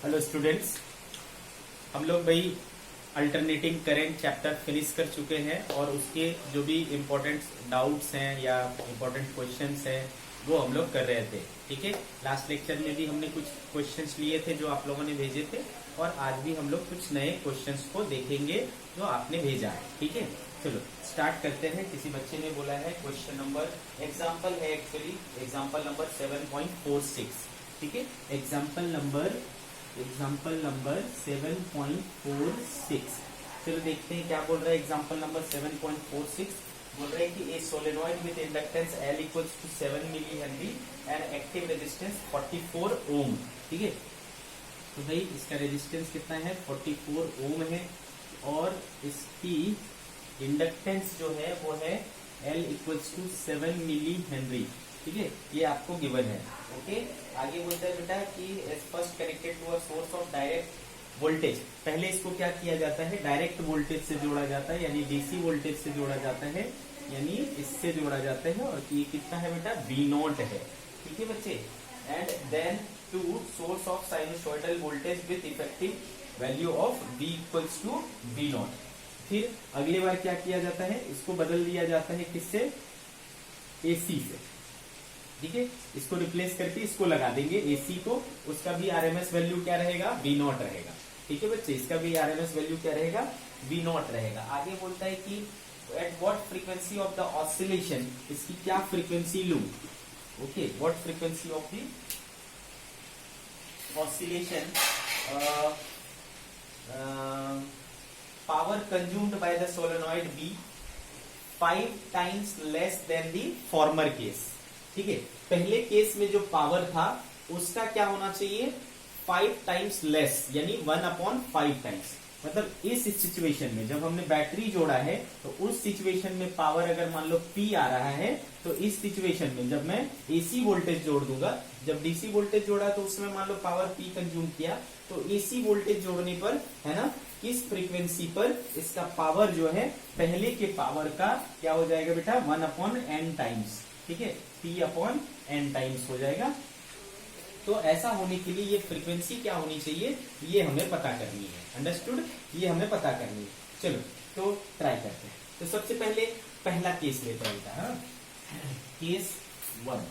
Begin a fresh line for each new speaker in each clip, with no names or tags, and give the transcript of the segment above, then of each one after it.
Hello students, हम लोग भाई अल्टरनेटिंग करंट चैप्टर फिनिश कर चुके हैं और उसके जो भी इम्पोर्टेंट डाउट्स हैं या इम्पोर्टेंट क्वेश्चंस हैं वो हम लोग कर रहे थे। ठीक है, लास्ट लेक्चर में भी हमने कुछ क्वेश्चंस लिए थे जो आप लोगों ने भेजे थे और आज भी हम लोग कुछ नए क्वेश्चंस को देखेंगे जो आपने भेजा है। ठीक है, चलो स्टार्ट करते हैं। किसी बच्चे ने बोला है क्वेश्चन नंबर, एग्जाम्पल है एक्चुअली एग्जाम्पल नंबर 7.46। ठीक है, एग्जाम्पल नंबर 7.46। चलो देखते हैं क्या बोल रहा है। एग्जाम्पल नंबर 7.46 बोल रहा है कि a solenoid with inductance L equals to 7 millihenry and active resistance 44 ohm. ठीक है, तो भाई इसका रेजिस्टेंस कितना है, 44 ओम है और इसकी इंडक्टेंस जो है वो है L equals to 7 millihenry. ठीक है, ये आपको गिवन है। ओके, आगे बोलता है बेटा कि first connected to a source of direct voltage. पहले इसको क्या किया जाता है, डायरेक्ट वोल्टेज से जोड़ा जाता है, यानी डीसी वोल्टेज से जोड़ा जाता है, यानी इससे जोड़ा जाता है। और ये कितना है बेटा, V0 है। ठीक है बच्चे, and then to source of sinusoidal voltage with effective value of V equals to V0। फिर अगली बार क्या किया जाता है, इसको बदल दिया जाता है किससे, AC से। ठीक है, इसको रिप्लेस करके इसको लगा देंगे AC को, उसका भी RMS वैल्यू क्या रहेगा, V0 रहेगा। ठीक है बच्चे, इसका भी RMS वैल्यू क्या रहेगा, V0 रहेगा। आगे बोलता है कि at what frequency of the oscillation, इसकी क्या फ्रीक्वेंसी लूं। Okay, what frequency of the oscillation power consumed by the solenoid B 5 times less than the former case. ठीक है, पहले केस में जो पावर था उसका क्या होना चाहिए, 5 टाइम्स लेस, यानी 1/5 टाइम्स। मतलब इस सिचुएशन में जब हमने बैटरी जोड़ा है तो उस सिचुएशन में पावर अगर मान लो P आ रहा है, तो इस सिचुएशन में जब मैं AC वोल्टेज जोड़ दूंगा, जब DC वोल्टेज जोड़ा तो उसमें मान लो पावर P कंज्यूम किया, तो AC वोल्टेज जोड़ने पर है ना, किस फ्रीक्वेंसी पर इसका पावर जो है पहले के पावर का क्या हो जाएगा बेटा, 1/n टाइम्स। ठीक है, P/n टाइम्स हो जाएगा। तो ऐसा होने के लिए ये फ्रीक्वेंसी क्या होनी चाहिए, ये हमें पता करनी है। अंडरस्टूड, ये हमें पता करनी है। चलो तो ट्राई करते हैं। तो सबसे पहले पहला केस लेते हैं बेटा, केस 1।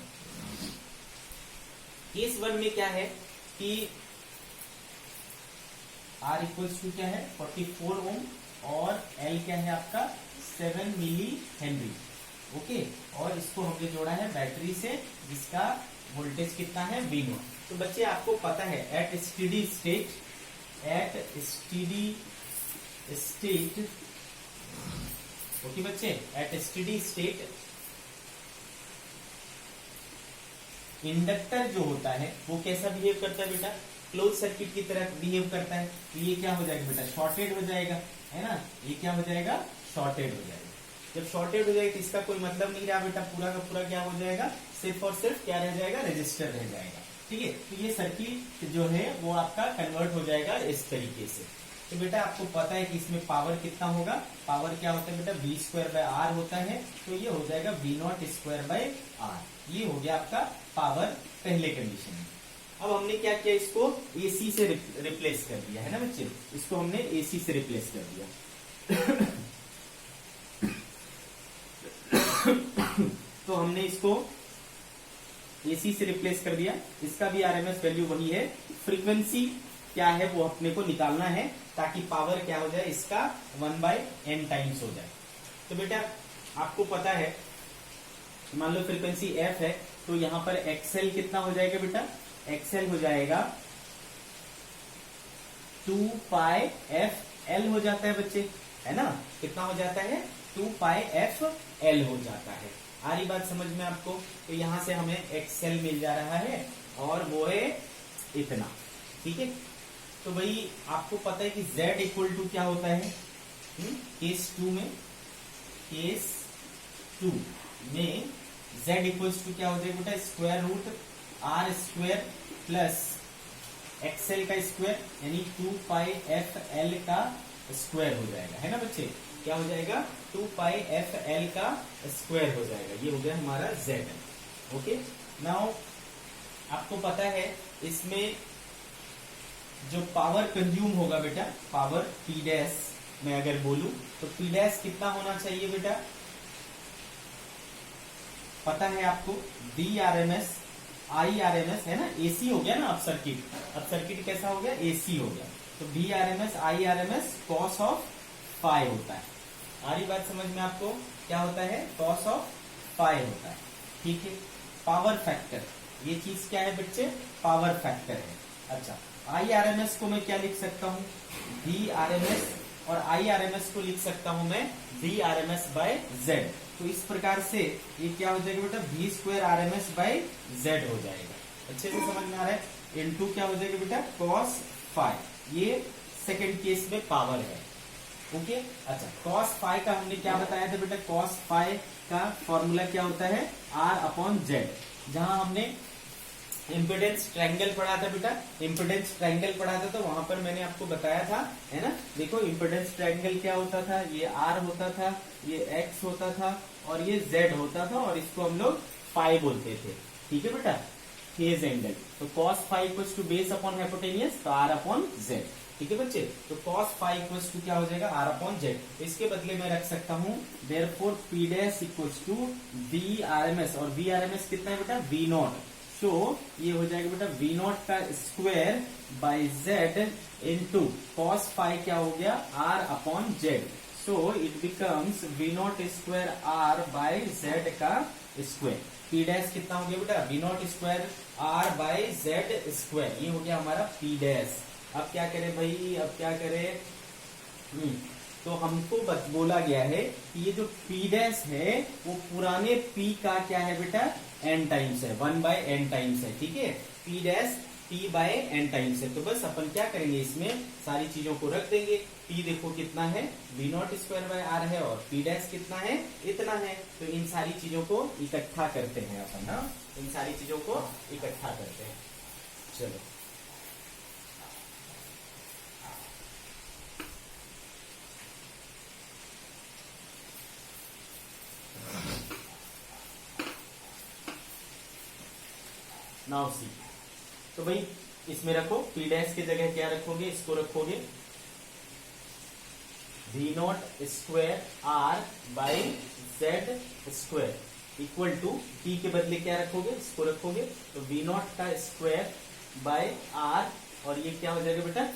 केस 1 में क्या है कि R इक्वल्स टू क्या है, 44 ओम और L क्या है आपका 7 मिली हेनरी। ओके, और इसको हमने जोड़ा है बैटरी से जिसका वोल्टेज कितना है, V0। तो बच्चे आपको पता है एट स्टेडी स्टेट, ओके बच्चे, एट स्टेडी स्टेट इंडक्टर जो होता है वो कैसा बिहेव करता है बेटा, क्लोज सर्किट की तरह बिहेव करता है। तो ये क्या हो जाएगा बेटा, शॉर्टेड हो जाएगा, है ना, ये क्या हो जाएगा, शॉर्टेड हो जाएगा। जब शॉर्टेड हो जाएगा तो इसका कोई मतलब नहीं रहा बेटा, पूरा का पूरा क्या हो जाएगा, सिर्फ और सिर्फ क्या रह जाएगा, रेजिस्टर रह जाएगा। ठीक है, तो ये सर्किट जो है वो आपका कन्वर्ट हो जाएगा इस तरीके से। तो बेटा आपको पता है कि इसमें पावर कितना होगा, पावर क्या होता है बेटा, V²/R होता है। तो ये हो जाएगा V0²/R। ये हो गया आपका पावर पहले कंडीशन में। अब हमने क्या किया, इसको AC से रिप्लेस कर दिया, है ना बच्चे, इसको हमने AC से रिप्लेस कर दिया। तो हमने इसको AC से रिप्लेस कर दिया, इसका भी RMS वैल्यू वही है। फ्रीक्वेंसी क्या है वो अपने को निकालना है ताकि पावर क्या हो जाए, इसका 1/n टाइम्स हो जाए। तो बेटा आपको पता है, मान लो फ्रीक्वेंसी F है, तो यहां पर XL कितना हो जाएगा बेटा, XL हो जाएगा 2πfL हो जाता है बच्चे, है ना, कितना हो जाता है, 2πfL हो जाता है। आ रही बात समझ में आपको। तो यहां से हमें XL मिल जा रहा है और वो है इतना। ठीक है, तो भाई आपको पता है कि Z इक्वल टू क्या होता है, केस 2 में Z इक्वल्स टू क्या हो जाएगा बेटा, √R² प्लस XL का स्क्वायर, यानी 2πfL का स्क्वायर हो जाएगा, है ना बच्चे, क्या हो जाएगा, 2πfL का स्क्वायर हो जाएगा। ये हो गया हमारा Z। ओके, नाउ आपको पता है इसमें जो पावर कंज्यूम होगा बेटा, पावर पी डैश मैं अगर बोलूं तो पी डैश कितना होना चाहिए बेटा, पता है आपको, V R M S I R M S है ना, एसी हो गया ना अब सर्किट, अब सर्किट कैसा हो गया, एसी हो गया, तो V R M S I R M S cos of phi होता है। आ रही बात समझ में आपको, क्या होता है, कॉस ऑफ फाई होता है, ठीक है। पावर फैक्टर, ये चीज क्या है बच्चे, पावर फैक्टर है। अच्छा, आई आर एम एस को मैं क्या लिख सकता हूँ, वी आर एम एस, और आई आर एम एस को लिख सकता हूं मैं V R M S by Z. तो इस प्रकार से ये क्या हो जाएगा बेटा, V square R M S by Z हो जाएगा। अच्छे से समझ में आ रहा है, इनटू क्या हो जाएगा बेटा, कॉस फाई, ये सेकंड केस में पावर है, ओके। अच्छा, कॉस फाई का हमने क्या बताया था बेटा, कॉस फाई का फॉर्मूला क्या होता है, आर अपॉन जेड। जहां हमने इम्पिडेंस ट्रायंगल पढ़ा था बेटा, इम्पिडेंस ट्रायंगल पढ़ा था, तो वहां पर मैंने आपको बताया था, है ना। देखो इम्पिडेंस ट्रायंगल क्या होता था, ये आर होता था, ये एक्स होता था, और ये जेड होता था, और इसको हम लोग फाई बोलते थे, ठीक है बेटा, फेज एंगल। तो cos phi equals to base upon hypotenuse, तो आर अपॉन जेड, ठीक है बच्चे। तो कॉस फाई इक्वल्स टू क्या हो जाएगा, आर अपॉन जेड। इसके बदले में रख सकता हूं therefore P dash equals to V R M S, और वी आर एम एस कितना है बेटा, वी नॉट। तो ये हो जाएगा बेटा वी नॉट का square by Z into cos phi क्या हो गया, R upon Z. So it becomes V naught square R by Z का स्क्वायर। पी डैश कितना हो गया बेटा, V naught square R by Z square, ये हो गया हमारा पी डैश। अब क्या करें भाई, अब क्या करें, तो हमको बोला गया है कि ये जो पी डैश है वो पुराने पी का क्या है बेटा, एन टाइम्स है, 1/n टाइम्स है, ठीक है। पी डैश p/n टाइम्स है, तो बस अपन क्या करेंगे, इसमें सारी चीजों को रख देंगे। p देखो कितना है, V naught square by R है, और p डैश कितना है, इतना है। तो इन सारी चीजों को इकट्ठा करते हैं अपन, ना, इन सारी चीजों को इकट्ठा करते हैं। चलो नाउ सी, तो भाई इसमें रखो, पी डैश की जगह क्या रखोगे, इसको रखोगे V naught square R by Z square equal to, P के बदले क्या रखोगे, इसको रखोगे, तो वी नॉट का स्क्वायर बाय आर, और ये क्या हो जाएगा बेटा,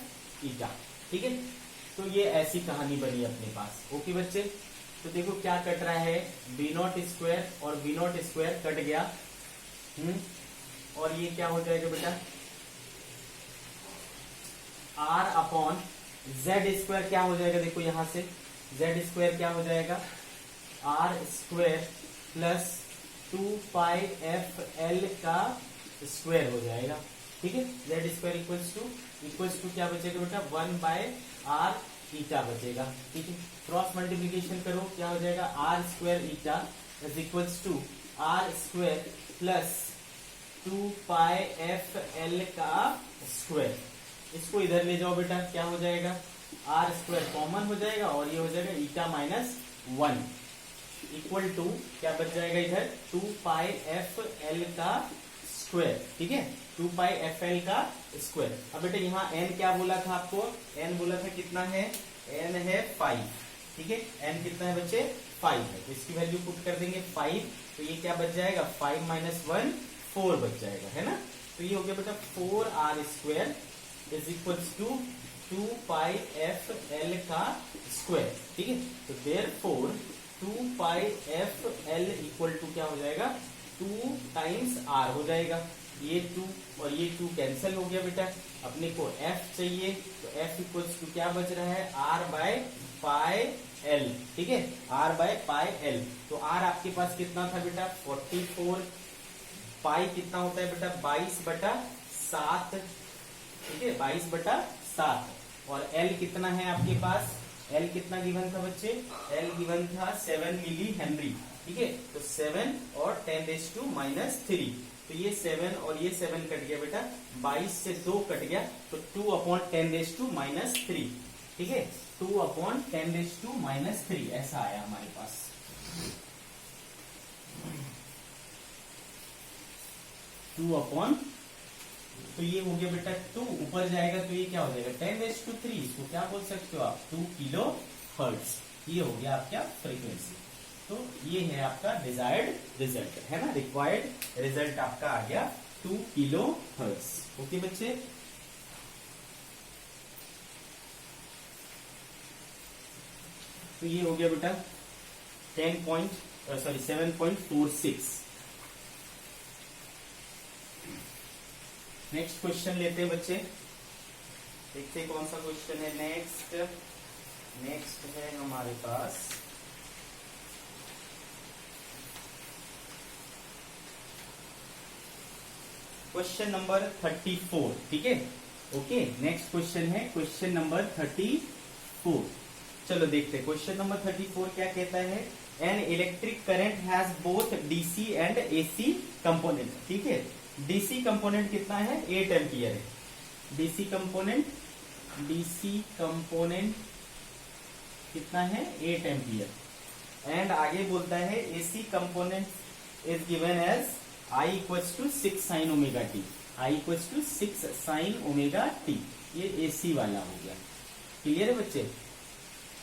ईटा, ठीक है। तो ये ऐसी कहानी बनी अपने पास, ओके बच्चे। तो देखो क्या कट रहा है, वी नॉट स्क्वायर और वी नॉट स्क्वायर कट गया, और ये क्या हो जाएगा बेटा, आर अपॉन जेड स्क्वायर क्या हो जाएगा, देखो यहां से जेड स्क्वायर क्या हो जाएगा, आर स्क्वायर प्लस 2πfl का स्क्वायर हो जाएगा, ठीक है। जेड स्क्वायर इक्वल्स टू क्या बचेगा बेटा, 1/r ईटा बचेगा, ठीक है। क्रॉस मल्टीप्लीकेशन करो, क्या हो जाएगा, R square eta is equals to R square plus 2πfl का स्क्वायर। इसको इधर ले जाओ बेटा, क्या हो जाएगा, आर स्क्वायर कॉमन हो जाएगा, और ये हो जाएगा ईटा माइनस 1 इक्वल टू क्या बच जाएगा इधर, 2πfl का स्क्वायर, ठीक है, 2πfl का स्क्वायर। अब बेटा यहाँ n क्या बोला था आपको, n बोला था कितना है, n है 5, ठीक है, n कितना है बच्चे, 5 है, तो इसकी वैल्यू पुट कर देंगे 5, तो ये क्या बच जाएगा, 5 - 1 4 बच जाएगा, है ना। तो ये हो गया बेटा 4r square is equals to 2πfl का स्क्वायर, ठीक है। तो देयरफॉर 2πfl इक्वल टू क्या हो जाएगा, 2 टाइम्स r हो जाएगा, ये 2 और ये 2 कैंसिल हो गया बेटा, अपने को f चाहिए, तो f इक्वल्स टू क्या बच रहा है, r/πl, ठीक है, r/πl। तो r आपके पास कितना था बेटा, 44, पाई कितना होता है बेटा, 22/7, ठीक है, 22/7, और l कितना है आपके पास, l कितना गिवन था बच्चे, l गिवन था 7 मिली हेनरी, ठीक है। तो 7 और 10⁻³ तो ये 7 और ये 7 कट गया बेटा, 22 से 2 कट गया, तो 2/10⁻³, ठीक है, 2/10⁻³ ऐसा आया हमारे पास। तो ये हो गया बेटा 2, ऊपर जाएगा तो ये क्या हो जाएगा 10⁻3, इसको क्या बोल सकते हो आप 2 किलो हर्ट्ज। ये हो गया आपका फ्रीक्वेंसी। तो ये है आपका डिजायर्ड रिजल्ट, है ना, रिक्वायर्ड रिजल्ट आपका आ गया 2 किलो हर्ट्ज। ओके बच्चे, तो ये हो गया बेटा 7.46। नेक्स्ट क्वेश्चन लेते हैं बच्चे, देखते हैं कौन सा क्वेश्चन है नेक्स्ट। नेक्स्ट है हमारे पास क्वेश्चन नंबर 34। ठीक है, ओके, नेक्स्ट क्वेश्चन है क्वेश्चन नंबर 34। चलो देखते हैं क्वेश्चन नंबर 34 क्या कहता है। An electric current has both DC and AC component. ठीक है, डीसी कंपोनेंट कितना है 8 एम्पियर है। डीसी कंपोनेंट कितना है 8 एम्पियर। एंड आगे बोलता है AC component is given as I equals to 6 sine omega T. I equals to 6 sine omega T. ये एसी वाला हो गया। क्लियर है बच्चे।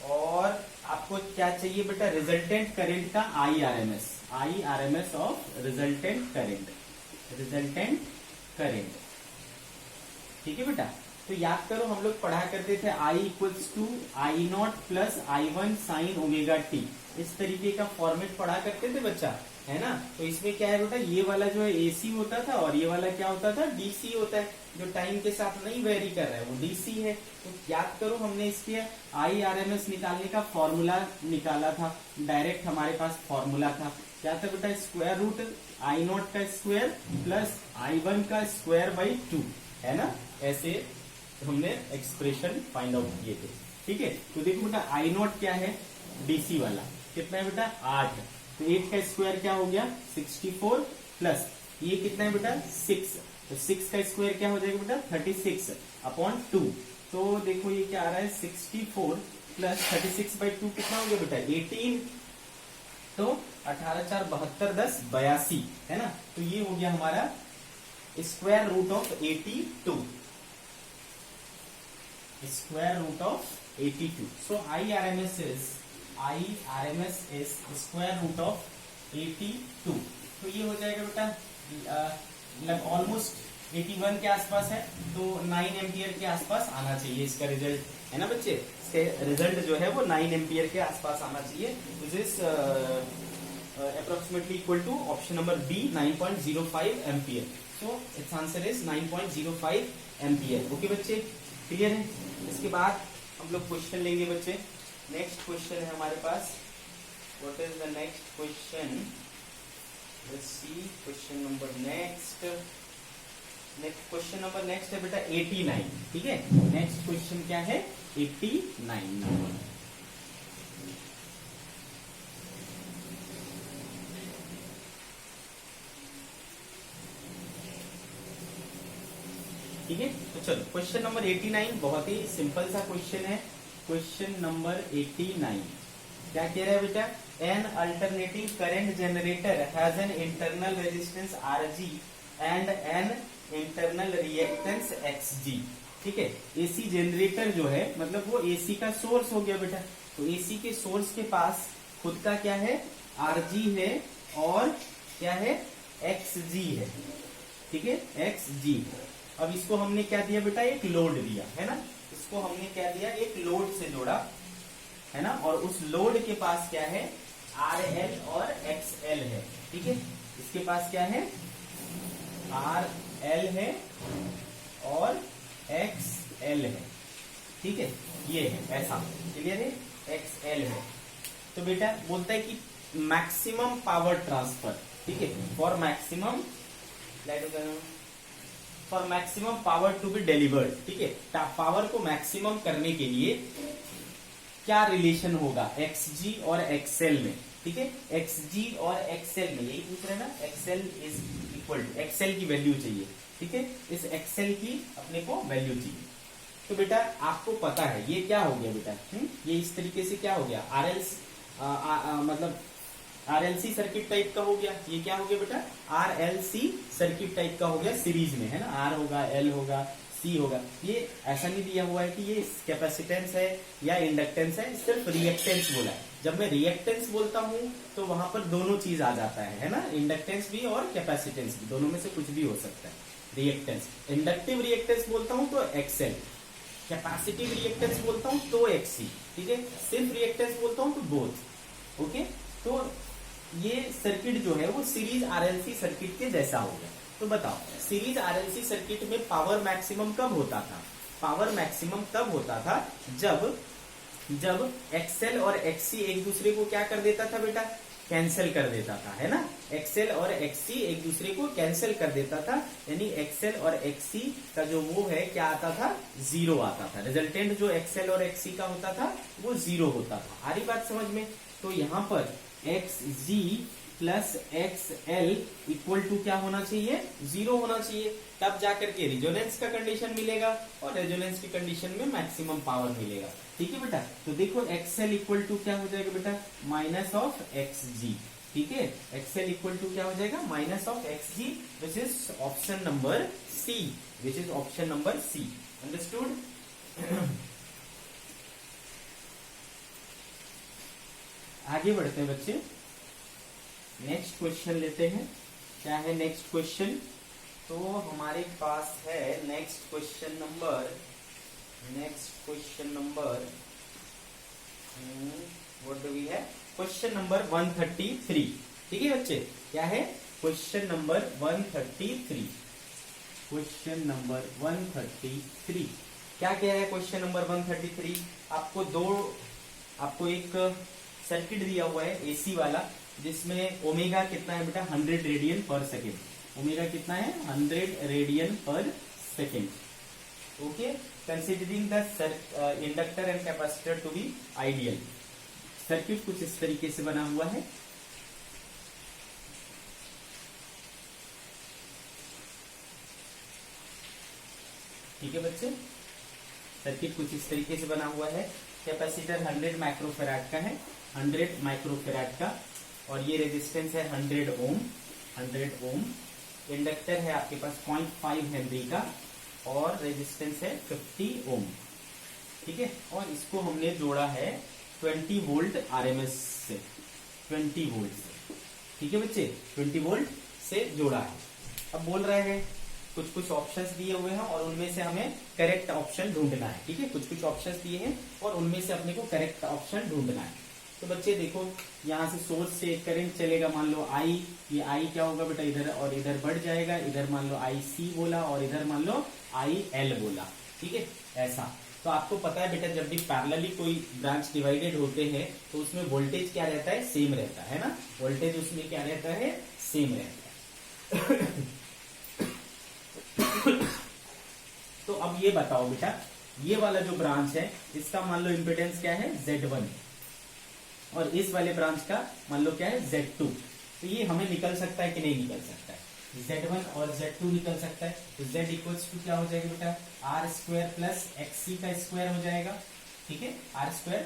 और आपको क्या चाहिए बेटा, रिजल्टेंट करंट का IRMS ऑफ रिजल्टेंट करंट। ठीक है बेटा, तो याद करो हम लोग पढ़ा करते थे I equals to I0 plus I1 sine omega T. इस तरीके का फॉर्मेट पढ़ा करते थे बच्चा, है ना। तो इसमें क्या है बेटा, ये वाला जो है एसी होता था और ये वाला क्या होता था डीसी होता है। जो टाइम के साथ नहीं वेरी कर रहा है वो डीसी है। तो याद करो हमने इसके IRMS निकालने का फॉर्मूला निकाला था, डायरेक्ट हमारे पास फॉर्मूला था। क्या था बेटा, स्क्वायर रूट I0 का स्क्वायर प्लस I1 का स्क्वायर बाई 2, है ना। ऐसे हमने एक्सप्रेशन फाइंड आउट किए थे। ठीक है, तो देखो बेटा I0 क्या है डीसी वाला, कितना है बेटा 8। तो 8 का स्क्वायर क्या हो गया 64 प्लस ये कितना है बेटा 6। तो 6 का स्क्वायर क्या हो जाएगा बेटा 36 अपॉन 2। तो देखो ये क्या आ रहा है 64 प्लस 36/2 कितना हो गया बेटा 18। तो 18 4 72 10 82, है ना। तो ये हो गया हमारा square root of 82। Square root of 82। So IRMS is square root of 82। तो ये हो जाएगा बेटा ऑलमोस्ट 81 के आसपास है। तो 9 एम्पियर के आसपास आना चाहिए इसका रिजल्ट, है ना बच्चे। इसके रिजल्ट जो है वो 9 एम्पियर के आसपास आना चाहिए। This is approximately equal to option number B 9.05 ampere. So its answer is 9.05 ampere. Okay बच्चे, क्लियर है। इसके बाद हम लोग क्वेश्चन लेंगे बच्चे। नेक्स्ट क्वेश्चन है हमारे पास, what is the next question, let's see question number next है बेटा 89। ठीक है, नेक्स्ट क्वेश्चन क्या है 89। ठीक है, तो चलो क्वेश्चन नंबर 89 बहुत ही सिंपल सा क्वेश्चन है। क्वेश्चन नंबर 89 क्या कह रहा है बेटा, N alternating current generator has an internal resistance Rg and an internal reactance Xg। ठीक है, एसी जनरेटर जो है मतलब वो एसी का सोर्स हो गया बेटा। तो एसी के सोर्स के पास खुद का क्या है Rg है और क्या है Xg है। ठीक है, Xg। अब इसको हमने क्या दिया बेटा, एक लोड दिया, है ना। इसको हमने क्या दिया, एक लोड से जोड़ा, है ना। और उस लोड के पास क्या है RL और XL है। ठीक है, इसके पास क्या है RL है और XL है। ठीक है, ये है ऐसा, क्लियर है, XL है। तो बेटा बोलता है कि मैक्सिमम पावर ट्रांसफर। ठीक है, for maximum power to be delivered. ठीक है, पावर को मैक्सिमम करने के लिए क्या रिलेशन होगा Xg और XL में। ठीक है, Xg और XL में यही पूछ रहे हैं ना, XL is equal to XL की वैल्यू चाहिए। ठीक है, इस XL की अपने को वैल्यू चाहिए। तो बेटा आपको पता है ये क्या हो गया बेटा, ये इस तरीके से क्या हो गया RL मतलब आरएलसी सर्किट टाइप का हो गया, ये क्या हो गया बेटा, आरएलसी सर्किट टाइप का हो गया सीरीज में, है ना, आर होगा, एल होगा, सी होगा। ये ऐसा नहीं दिया हुआ है कि ये कैपेसिटेंस है या इंडक्टेंस है, सिर्फ रिएक्टेंस बोला है। जब मैं रिएक्टेंस बोलता हूं तो वहां पर दोनों चीज आ जाता है ना, इंडक्टेंस भी और कैपेसिटेंस भी, दोनों में से कुछ भी हो सकता है। रिएक्टेंस, इंडक्टिव रिएक्टेंस बोलता हूं तो एक्सएल, कैपेसिटिव रिएक्टेंस बोलता हूं तो एक्सी, ठीक है, सिर्फ रिएक्टेंस बोलता हूं तो बोथ। ओके, तो ये सर्किट जो है वो सीरीज आरएलसी सर्किट के जैसा हो गया। तो बताओ, सीरीज आरएलसी सर्किट में पावर मैक्सिमम कब होता था? पावर मैक्सिमम तब होता था जब एक्सएल और एक्सी एक दूसरे को क्या कर देता था बेटा, कैंसिल कर देता था, है ना। एक्सएल और एक्सी एक दूसरे को कैंसिल कर देता था, यानी एक्सएल और एक्सी का जो वो है क्या आता था, जीरो आता था। रिजल्टेंट जो एक्सएल और एक्सी का होता था वो जीरो होता था। आ रही बात समझ में? तो यहाँ पर X G plus X L equal to क्या होना चाहिए, जीरो होना चाहिए, तब जाकर के रेजोनेंस का कंडीशन मिलेगा और रेजोनेंस की कंडीशन में मैक्सिमम पावर मिलेगा। ठीक है बेटा, तो देखो एक्सएल इक्वल टू क्या हो जाएगा बेटा, माइनस ऑफ एक्स जी। ठीक है, एक्सएल इक्वल टू क्या हो जाएगा, minus of X G, which is option number C, which is option number C. Understood? आगे बढ़ते हैं बच्चे, नेक्स्ट क्वेश्चन लेते हैं। क्या है नेक्स्ट क्वेश्चन? तो हमारे पास है next question number what do we है, क्वेश्चन नंबर 133। ठीक है बच्चे, क्या है क्वेश्चन नंबर 133? क्वेश्चन नंबर 133 क्या क्या है? क्वेश्चन नंबर 133 आपको एक सर्किट दिया हुआ है एसी वाला, जिसमें ओमेगा कितना है बेटा, 100 रेडियन पर सेकेंड। ओमेगा कितना है, 100 रेडियन पर second. Okay, considering the inductor and capacitor to be ideal. Circuit कुछ इस तरीके से बना हुआ है। ठीक है बच्चे, सर्किट कुछ इस तरीके से बना हुआ है। कैपेसिटर 100 माइक्रोफेराड का है, 100 माइक्रोफेराड का, और ये रेजिस्टेंस है 100 ओम, 100 ओम। इंडक्टर है आपके पास 0.5 हेनरी का, और रेजिस्टेंस है 50 ओम। ठीक है, और इसको हमने जोड़ा है 20 वोल्ट आरएमएस से, 20 वोल्ट से। ठीक है बच्चे, 20 वोल्ट से जोड़ा है। अब बोल रहे हैं कुछ ऑप्शंस दिए हुए हैं और उनमें से हमें करेक्ट ऑप्शन ढूंढना है। ठीक है, कुछ ऑप्शंस दिए हैं और उनमें से अपने को करेक्ट ऑप्शन ढूंढना है। तो बच्चे देखो, यहाँ से सोर्स से एक करंट चलेगा, मान लो आई, ये आई क्या होगा बेटा, इधर और इधर बढ़ जाएगा। इधर मान लो आई सी बोला और इधर मान लो आई एल बोला। ठीक है, ऐसा। तो आपको पता है बेटा, जब भी पैरेलली कोई ब्रांच डिवाइडेड होते हैं तो उसमें वोल्टेज क्या रहता है, सेम रहता है ना। वोल्टेज उसमें क्या रहता है, सेम रहता है। तो अब ये बताओ बेटा, ये वाला जो ब्रांच है इसका मान लो इम्पिडेंस क्या है, Z1, और इस वाले ब्रांच का मान लो क्या है, Z2। तो ये हमें निकल सकता है कि नहीं निकल सकता है, Z1 और Z2 निकल सकता है। तो Z इक्वल्स टू क्या हो जाएगा बेटा, आर स्क्वायर प्लस एक्सी का स्क्वायर हो जाएगा। ठीक है, आर स्क्वायर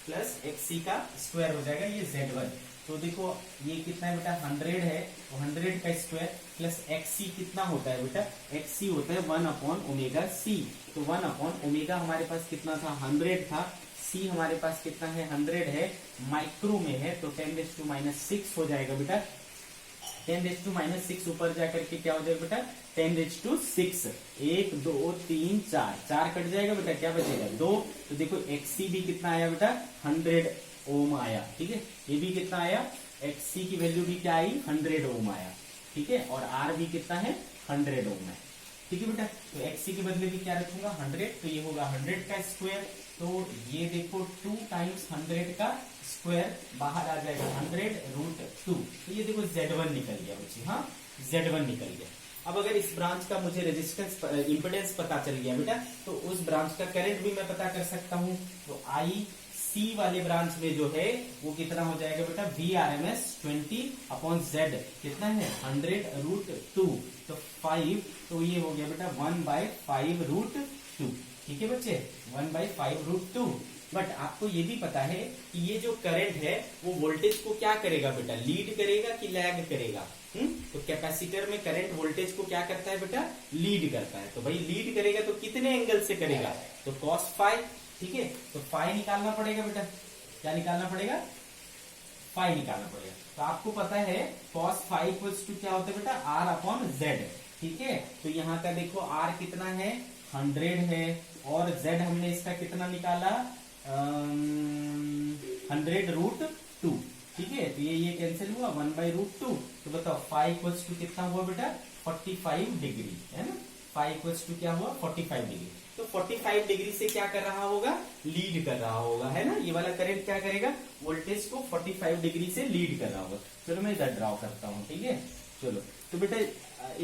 प्लस एक्सी का स्क्वायर हो जाएगा, ये Z1। तो देखो ये कितना है बेटा, 100 है, तो 100 का स्क्वायर प्लस एक्सी कितना होता है बेटा, एक्सी होता है 1/ओमेगा c। तो 1/ओमेगा हमारे पास कितना था, 100 था। सी हमारे पास कितना है, 100 है, माइक्रो में है, तो 10⁻⁻6 हो जाएगा बेटा। 10⁻⁻6 ऊपर जाकर के क्या हो जाएगा बेटा, 10⁻6। 1 2 3 4 कट जाएगा बेटा, क्या बचेगा, 2। तो देखो एक्सी भी कितना आया बेटा, 100 ओम आया। ठीक है, ये भी कितना आया, एक्सी की वैल्यू भी क्या आई, 100 ओम आया। ठीक है, और आर भी कितना है, 100 ओम है। ठीक है बेटा, तो एक्सी के बदले भी क्या रखूंगा, 100, तो ये होगा 100 का स्क्वायर। तो ये देखो 2 टाइम्स 100 का स्क्वायर बाहर आ जाएगा, 100√2। तो ये देखो Z1 निकल गया बच्चे, हाँ Z1 निकल गया। अब अगर इस ब्रांच का मुझे रेजिस्टेंस इंपेडेंस पता चल गया बेटा, तो उस ब्रांच का करंट भी मैं पता कर सकता हूँ। तो आई सी वाले ब्रांच में जो है वो कितना हो जाएगा बेटा, VRMS 20/Z कितना है, 100√2। तो 5, तो ये हो गया बेटा 1/5√2। ठीक है बच्चे, 1/5√2। बट आपको ये भी पता है कि ये जो करंट है वो वोल्टेज को क्या करेगा बेटा, लीड करेगा कि लैग करेगा। तो कैपेसिटर में करंट वोल्टेज को क्या करता है बेटा, लीड करता है। तो भाई लीड करेगा तो कितने एंगल से करेगा, तो cos फाई, ठीक है। तो फाई निकालना पड़ेगा बेटा, क्या निकालना पड़ेगा, फाई निकालना पड़ेगा। तो आपको पता है cos फाई इक्वल्स टू क्या होता है बेटा, R अपॉन Z, ठीक है। तो यहाँ का देखो R कितना है, 100 है, और Z हमने इसका कितना निकाला, 100√2, ठीक है। तो ये कैंसिल हुआ, 1/√2। तो बताओ फाई इक्वल्स टू कितना हुआ बेटा, 45 डिग्री, है ना। फाई इक्वल्स टू क्या हुआ, 45 डिग्री। तो 45 डिग्री से क्या कर रहा होगा, लीड कर रहा होगा, है ना। ये वाला करंट क्या करेगा, वोल्टेज को 45 डिग्री से लीड कर रहा होगा। चलो मैं इधर ड्रॉ करता हूँ, ठीक है। चलो तो बेटा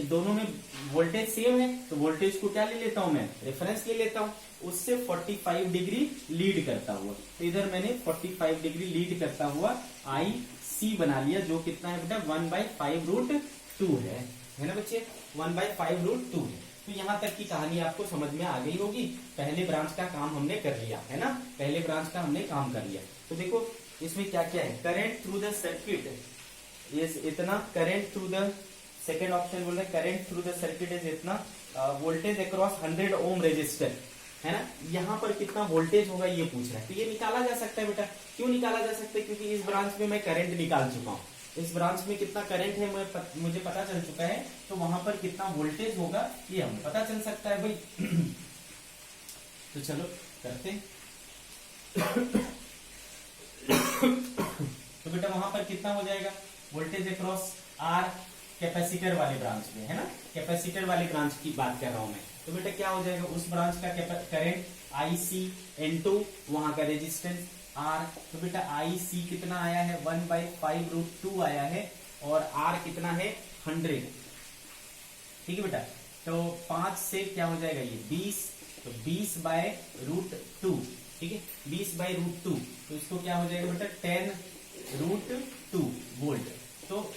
दोनों में वोल्टेज सेम है, तो वोल्टेज को क्या ले लेता हूं मैं, रेफरेंस ले लेता हूं, उससे 45 डिग्री लीड करता हुआ। तो इधर मैंने 45 डिग्री लीड करता हुआ IC बना लिया, जो कितना है बेटा, 1/5√2 है ना बच्चे, 1/5√2 है। तो यहाँ तक की कहानी आपको समझ में आ गई होगी। पहले ब्रांच का काम हमने कर लिया, है ना, पहले ब्रांच का हमने काम कर लिया। तो देखो इसमें क्या क्या है, current through the circuit is इतना, current through the, second option बोल रहे हैं current through the circuit is इतना, वोल्टेज अक्रॉस 100 ओम रेजिस्टर, है ना। यहाँ पर कितना वोल्टेज होगा ये पूछ रहा है। तो ये निकाला जा सकता है बेटा, क्यों निकाला जा सकता है, क्योंकि इस ब्रांच में मैं करंट निकाल चुका हूँ। इस ब्रांच में कितना करंट है मुझे पता चल चुका है, तो वहां पर कितना वोल्टेज होगा ये हमें पता चल सकता है भाई। तो चलो करते हैं। तो बेटा वहां पर कितना हो जाएगा, वोल्टेज अक्रॉस R कैपेसिटर वाले ब्रांच में, है ना, कैपेसिटर वाले ब्रांच की बात कर रहा हूं मैं। तो बेटा क्या हो जाएगा, उस ब्रांच का करंट IC इनटू वहां का रेजिस्टेंस R। तो बेटा IC कितना आया है, 1/5√2 आया है, और R कितना है, 100, ठीक है बेटा। तो 5 से क्या हो जाएगा ये 20, तो 20/√2, ठीक है, 20/√2। तो इसको क्या हो जाएगा बेटा, 10√2 वोल्ट। तो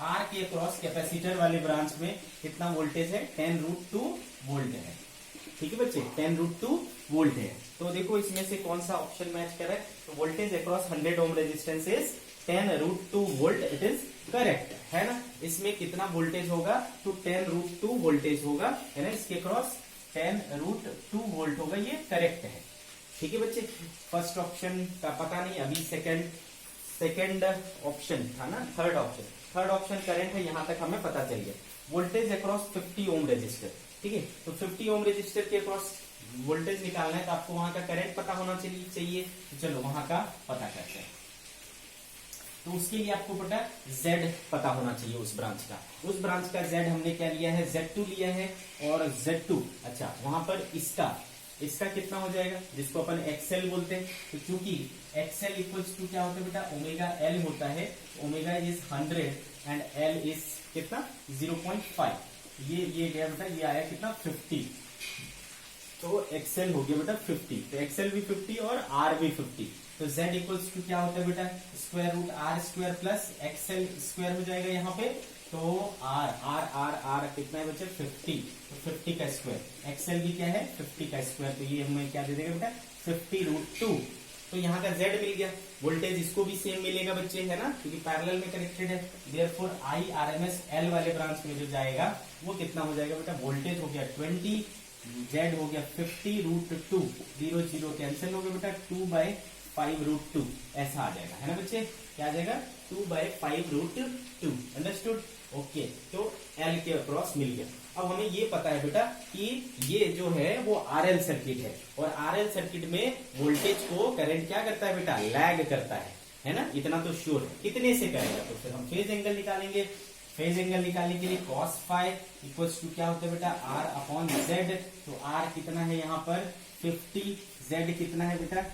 R के अक्रॉस कैपेसिटर वाले ब्रांच में कितना वोल्टेज है, 10√2 वोल्ट है, ठीक है बच्चे, 10√2 वोल्ट है। तो देखो इसमें से कौन सा ऑप्शन मैच कर रहा है, तो voltage across 100 ohm resistance is 10√2 volt, it is correct, है ना। इसमें कितना वोल्टेज होगा, तो 10√2 वोल्टेज होगा, है ना, इसके अक्रॉस 10√2 वोल्ट होगा, ये करेक्ट है, ठीक है बच्चे। फर्स्ट ऑप्शन का पता नहीं, अभी सेकंड ऑप्शन था ना, थर्ड ऑप्शन करंट है, यहां तक हमें पता चल गया। वोल्टेज अक्रॉस 50 ओम रेजिस्टर, ठीक है। तो 50 ओम रेजिस्टर के अक्रॉस वोल्टेज निकालना है, तो आपको वहां का करंट पता होना चाहिए। तो चलो वहां का पता करते हैं। तो उसके लिए आपको पता Z पता होना चाहिए उस ब्रांच का। उस ब्रांच का Z हमने क्या लिया है, Z2 लिया है, और Z2 अच्छा वहां पर इसका कितना हो जाएगा, जिसको अपन XL बोलते हैं। तो चूंकि XL इक्वल्स टू क्या होता है बेटा, ओमेगा L होता है, omega is 100 and L is कितना 0.5। ये गया बेटा, ये आया कितना 50। तो XL हो गया बेटा 50, तो XL भी 50 और R भी 50। तो Z इक्वल्स टू क्या होता है बेटा, √R² प्लस XL स्क्वायर हो जाएगा यहाँ पे। तो R कितना है बच्चे, 50, तो 50 का स्क्वायर, XL भी क्या है 50 का स्क्वायर। तो ये हमें क्या दे देगा बेटा, 50√2। तो यहाँ का Z मिल गया, वोल्टेज इसको भी सेम मिलेगा बच्चे, है ना, क्योंकि पैरेलल में कनेक्टेड है। देयरफॉर I RMS L वाले ब्रांच में जो जाएगा वो कितना हो जाएगा बेटा, वोल्टेज हो गया 20, Z हो गया 50√2, 0 0 कैंसिल हो गया बेटा, 2/5√2 ऐसा आ जाएगा, है ना बच्चे, क्या आ जाएगा 2/5√2, अंडरस्टूड, ओके। तो L के अक्रॉस मिल गया। अब हमें ये पता है बेटा कि ये जो है वो RL सर्किट है, और RL सर्किट में वोल्टेज को करंट क्या करता है बेटा, लैग करता है ना, इतना तो श्योर है। कितने से करेगा, तो फिर हम फेज एंगल निकालेंगे। फेज एंगल निकालने के लिए cos फाई इक्वल्स टू क्या होता है बेटा, R अपॉन Z। तो R कितना है यहाँ पर 50, Z कितना है बेटा,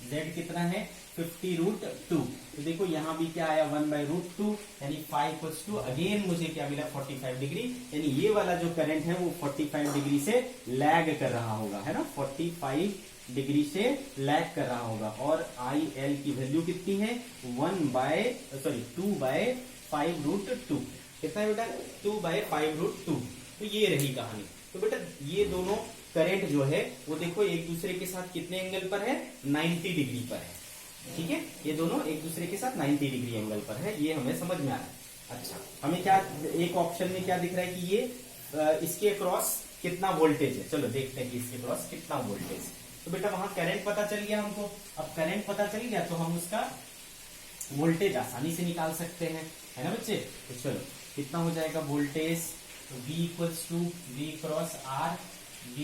Z कितना है 50√2। तो देखो यहाँ भी क्या आया 1/√2, यानी फाई इक्वल्स टू अगेन मुझे क्या मिला 45 डिग्री, यानी ये वाला जो करंट है वो 45 डिग्री से लैग कर रहा होगा, है ना, 45 डिग्री से लैग कर रहा होगा। और IL की वैल्यू कितनी है 2/5√2, कितना है बेटा 2/5√2। तो ये रही कहानी। तो बेटा ये दोनों करंट जो है वो देखो एक दूसरे के साथ कितने एंगल पर है, 90 डिग्री पर है। ठीक है, ये दोनों एक दूसरे के साथ 90 डिग्री एंगल पर है, ये हमें समझ में आ रहा है। अच्छा, हमें क्या एक ऑप्शन में क्या दिख रहा है कि ये इसके अक्रॉस कितना वोल्टेज है। चलो देखते हैं कि इसके अक्रॉस कितना वोल्टेज है। तो बेटा वहां करंट पता चल गया हमको। अब करंट पता चल गया तो हम उसका वोल्टेज आसानी से निकाल सकते हैं, है ना बच्चे। तो चलो कितना हो जाएगा वोल्टेज, तो V equals to V cross R, V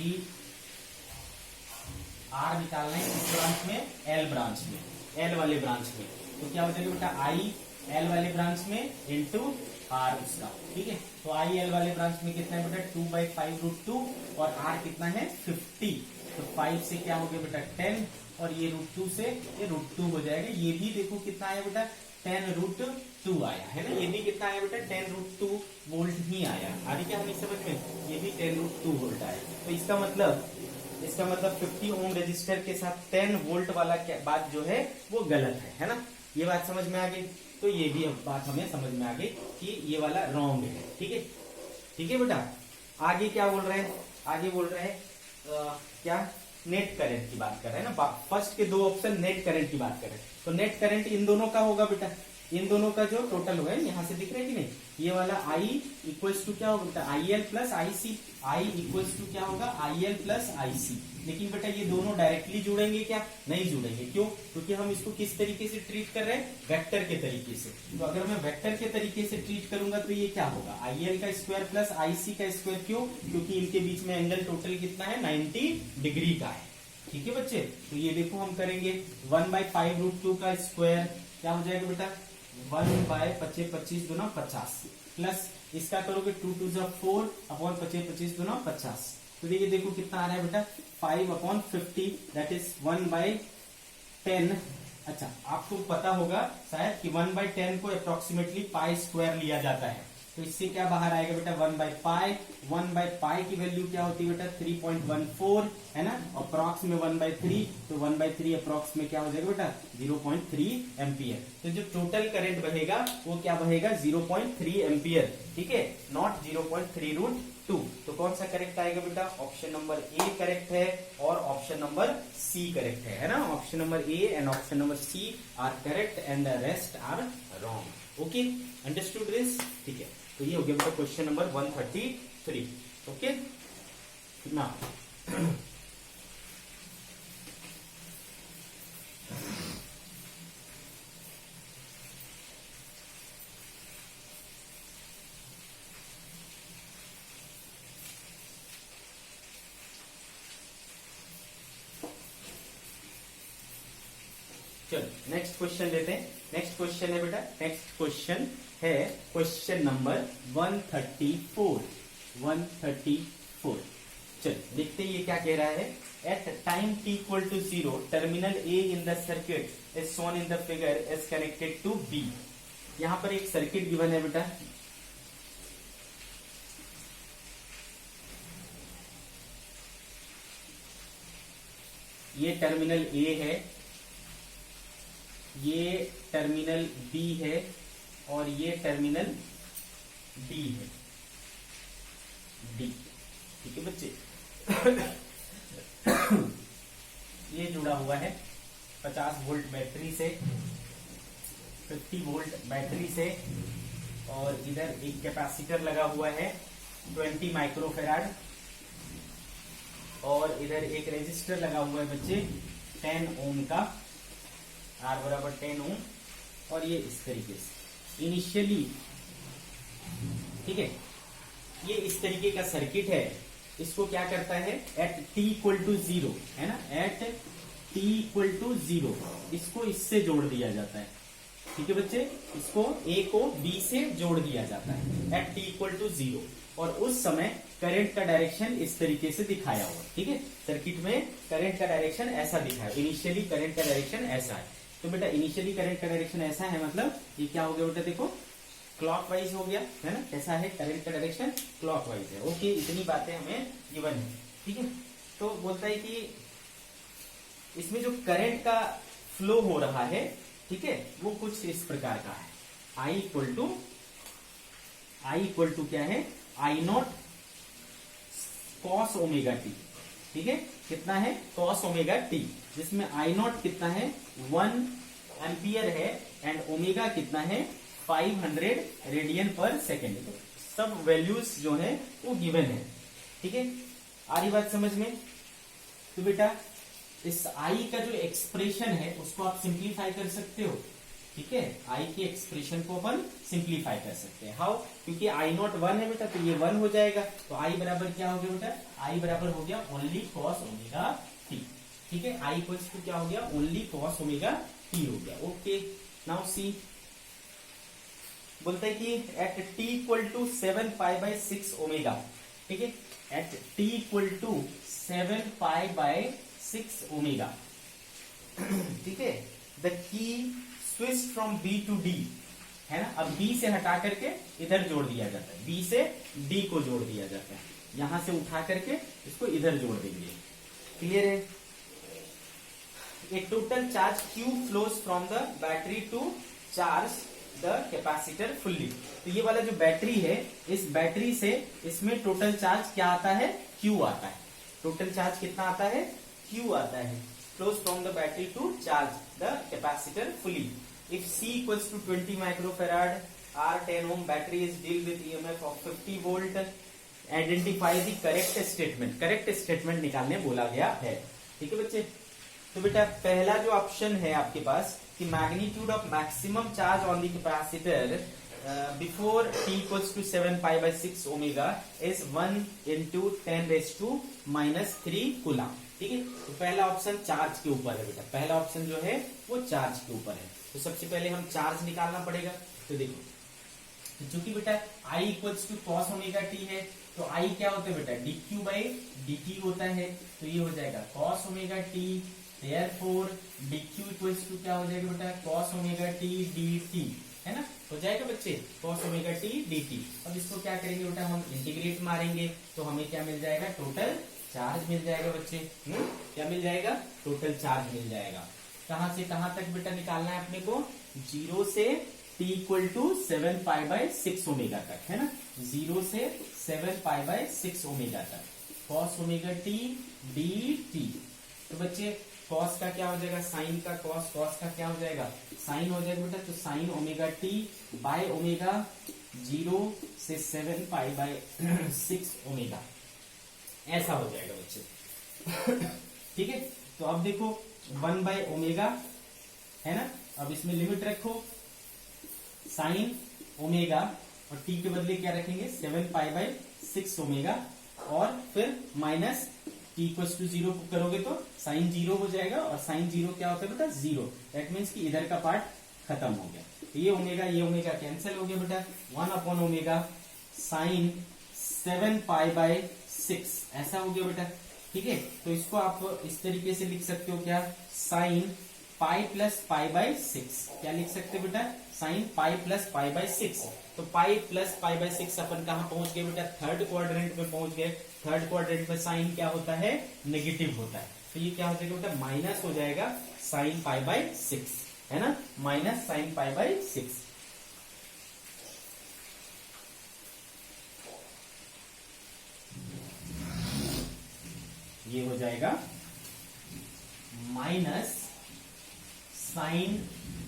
R निकालना है किस ब्रांच में, L ब्रांच में, L वाले ब्रांच में। तो क्या हो जाएगा बेटा I L वाले ब्रांच में इंटू R उसका। ठीक है, तो I L वाले ब्रांच में कितना है बेटा 2/5√2 और R कितना है 50। तो 5 से क्या हो गया बेटा 10 और ये √2 से ये √2 हो जाएगा। ये भी देखो कितना आया बेटा 10√2 आया है ना, ये भी कितना आया बेटा 10√2 वोल्ट ही आया। आ रही क्या हमें समझ में, ये भी 10√2 वोल्ट आया। तो इसका मतलब 50 ओम रेजिस्टर के साथ 10 वोल्ट वाला बात जो है वो गलत है ना। ये बात समझ में आ गई। तो ये भी बात हमें समझ में आ गई कि ये वाला रॉन्ग है। ठीक है, ठीक है बेटा। आगे क्या बोल रहे हैं, आगे बोल रहे हैं क्या, नेट करंट की बात कर रहे हैं ना। फर्स्ट के दो ऑप्शन नेट करंट की बात कर रहे हैं। तो नेट करंट इन दोनों का होगा बेटा, इन दोनों का जो टोटल होगा, यहाँ से दिख रहा है कि नहीं, ये वाला I इक्वल्स टू क्या होगा बेटा IL plus IC। I equals to क्या होगा IL प्लस IC। लेकिन बेटा ये दोनों डायरेक्टली जुड़ेंगे क्या, नहीं जुड़ेंगे। क्यों, क्योंकि हम इसको किस तरीके से ट्रीट कर रहे हैं, वेक्टर के तरीके से। तो अगर मैं वेक्टर के तरीके से ट्रीट करूंगा तो ये क्या होगा IL का स्क्वायर प्लस IC का स्क्वायर। क्यों, क्योंकि इनके बीच में एंगल टोटल कितना है 90 डिग्री का है। ठीक है बच्चे, तो ये देखो हम करेंगे 1/5√2 का स्क्वायर क्या हो जाएगा बेटा 1/25 दूना 50 प्लस इसका करोगे 2 2 जा 4 अपॉन 25 दूना 50। तो देखिए देखो कितना आ रहा है बेटा 5/50 दैट इज 1/10। अच्छा, आपको पता होगा शायद कि 1/10 को अप्रोक्सीमेटली पाई स्क्वायर लिया जाता है। तो इससे क्या बाहर आएगा बेटा 1/पाई। 1/पाई की वैल्यू क्या होती है बेटा 3.14 है ना, अप्रॉक्स में 1/3। तो 1/3 अप्रॉक्स में क्या हो जाएगा बेटा 0.3 एम्पियर। तो जो टोटल करंट बहेगा वो क्या बहेगा 0.3 एम्पियर। ठीक है, नॉट 0.3√2। तो कौन सा करेक्ट आएगा बेटा, ऑप्शन नंबर ए करेक्ट है और ऑप्शन नंबर सी करेक्ट है ना। Option number A and option number C are correct and the rest are wrong. Okay, understood this. ठीक है, तो ये हो गया बेटा क्वेश्चन नंबर 133। ओके ना, चलो नेक्स्ट क्वेश्चन लेते हैं। नेक्स्ट क्वेश्चन है बेटा, नेक्स्ट क्वेश्चन है क्वेश्चन नंबर 134। चल देखते हैं ये क्या कह रहा है। At time t equal to 0 terminal A in the circuit is shown in the figure is connected to B। यहां पर एक सर्किट गिवन है बेटा, ये टर्मिनल A है, ये टर्मिनल B है और ये टर्मिनल D है, D। ठीक है बच्चे, ये जुड़ा हुआ है 50 वोल्ट बैटरी से, 50 वोल्ट बैटरी से, और इधर एक कैपेसिटर लगा हुआ है 20 माइक्रोफेराड, और इधर एक रेजिस्टर लगा हुआ है बच्चे 10 ओम का, R बराबर 10 ओम। और ये इस तरीके से इनिशियली, ठीक है, ये इस तरीके का सर्किट है। इसको क्या करता है एट t इक्वल टू 0 है ना, एट t इक्वल टू 0 इसको इससे जोड़ दिया जाता है। ठीक है बच्चे, इसको A को B से जोड़ दिया जाता है एट t इक्वल टू 0, और उस समय करंट का डायरेक्शन इस तरीके से दिखाया हुआ। ठीक है, सर्किट में करंट का डायरेक्शन ऐसा दिखा है, इनिशियली करंट का डायरेक्शन ऐसा है। तो बेटा इनिशियली करंट का डायरेक्शन ऐसा है, मतलब ये क्या हो गया बेटा, देखो क्लॉकवाइज हो गया है ना, कैसा है करंट का डायरेक्शन क्लॉकवाइज है। ओके, इतनी बातें हमें गिवन है। ठीक है, तो बोलता है कि इसमें जो करंट का फ्लो हो रहा है, ठीक है, वो कुछ इस प्रकार का है। I इक्वल टू क्या है I0 cos ओमेगा टी, ठीक है, कितना है cos ओमेगा टी, जिसमें आई नॉट कितना है 1 एम्पियर है एंड ओमेगा कितना है 500 रेडियन पर सेकेंड। सब वैल्यूज जो है वो गिवन है। ठीक है, आ रही बात समझ में? तो बेटा इस आई का जो एक्सप्रेशन है उसको आप सिंप्लीफाई कर सकते हो। ठीक है, आई के एक्सप्रेशन को अपन सिंप्लीफाई कर सकते हैं। हाउ? क्योंकि आई नॉट 1 है बेटा, तो ये 1 हो जाएगा, तो आई बराबर क्या हो गया बेटा? आई बराबर हो गया ओनली कॉस ओमेगा टी। ठीक है, आई इक्वल्स टू क्या हो गया? ओनली कॉस ओमेगा टी हो गया। ओके, नाउ सी बोलता है कि at T equal to 7 pi by 6 omega. ठीक है, at T equal to 7 pi by 6 omega. ठीक है, the key switch from B to D है ना। अब बी से हटा करके इधर जोड़ दिया जाता है, बी से डी को जोड़ दिया जाता है, यहां से उठा करके इसको इधर जोड़ देंगे। क्लियर है? A total charge Q flows from the battery to charge the capacitor fully. तो ये वाला जो बैटरी है, इस बैटरी से इसमें टोटल चार्ज क्या आता है? Q आता है। टोटल चार्ज कितना आता है? Q आता है। Flows from the battery to charge the capacitor fully. If C equals to 20 microfarad, R 10 ohm battery is deal with EMF of 50 volt. Identify the correct statement. Correct statement निकालने बोला गया है। ठीक है बच्चे, तो बेटा पहला जो ऑप्शन है आपके पास कि magnitude of maximum charge on the capacitor before t equals to 7 pi by 6 omega is 1 into 10 raised to -3 coulomb. ठीक है, तो पहला ऑप्शन चार्ज के ऊपर है बेटा, पहला ऑप्शन जो है वो चार्ज के ऊपर है। तो सबसे पहले हम चार्ज निकालना पड़ेगा। तो देखो, चूंकि बेटा I equals to cos omega T है, तो I क्या होता है बेटा? dq बाई dt होता है, तो ये हो जाएगा cos omega T. Therefore dq equals to क्या हो जाएगा बेटा? कॉस ओमेगा टी dt, है ना, हो जाएगा बच्चे, कॉस ओमेगा टी dt। अब इसको क्या करेंगे बेटा? हम इंटीग्रेट मारेंगे, तो हमें क्या मिल जाएगा? टोटल चार्ज मिल जाएगा बच्चे। क्या मिल जाएगा? टोटल चार्ज मिल जाएगा। कहां से कहां तक बेटा निकालना है अपने को? 0 से t equal to 7 pi by 6 omega तक, है ना, 0 से 7 पाई बाई 6 ओमेगा तक cos omega T D T. तो बच्चे कॉस का क्या हो जाएगा? साइन का कॉस, कॉस का क्या हो जाएगा? साइन हो जाएगा बेटा, तो sign omega T by omega 0 से 7 पाई बाई 6 ओमेगा, ऐसा हो जाएगा बच्चे। ठीक है, तो अब देखो 1 बाय ओमेगा है ना, अब इसमें लिमिट रखो, साइन ओमेगा और टी के बदले क्या रखेंगे? 7 पाई बाई 6 ओमेगा, और फिर माइनस टी इक्वल्स टू 0 करोगे तो साइन 0 हो जाएगा, और साइन 0 क्या होता है बेटा? 0। दैट मीन्स कि इधर का पार्ट खत्म हो गया, तो ये ओमेगा कैंसिल हो गया बेटा। 1 upon omega sine 7 pi by 6, ऐसा हो गया बेटा। ठीक है, तो इसको आप इस तरीके से लिख सकते हो, क्या? Sine pi plus pi by 6, क्या लिख सकते हो बेटा? Sine pi plus pi by 6। तो पाई प्लस पाई बाई 6 अपन कहां पहुंच गए बेटा? थर्ड क्वाड्रेंट में पहुंच गए। थर्ड क्वाड्रेंट में साइन क्या होता है? नेगेटिव होता है, तो ये क्या हो जाएगा बेटा? माइनस हो जाएगा साइन पाई बाई 6, है ना, माइनस साइन पाई बाई 6। ये हो जाएगा minus sine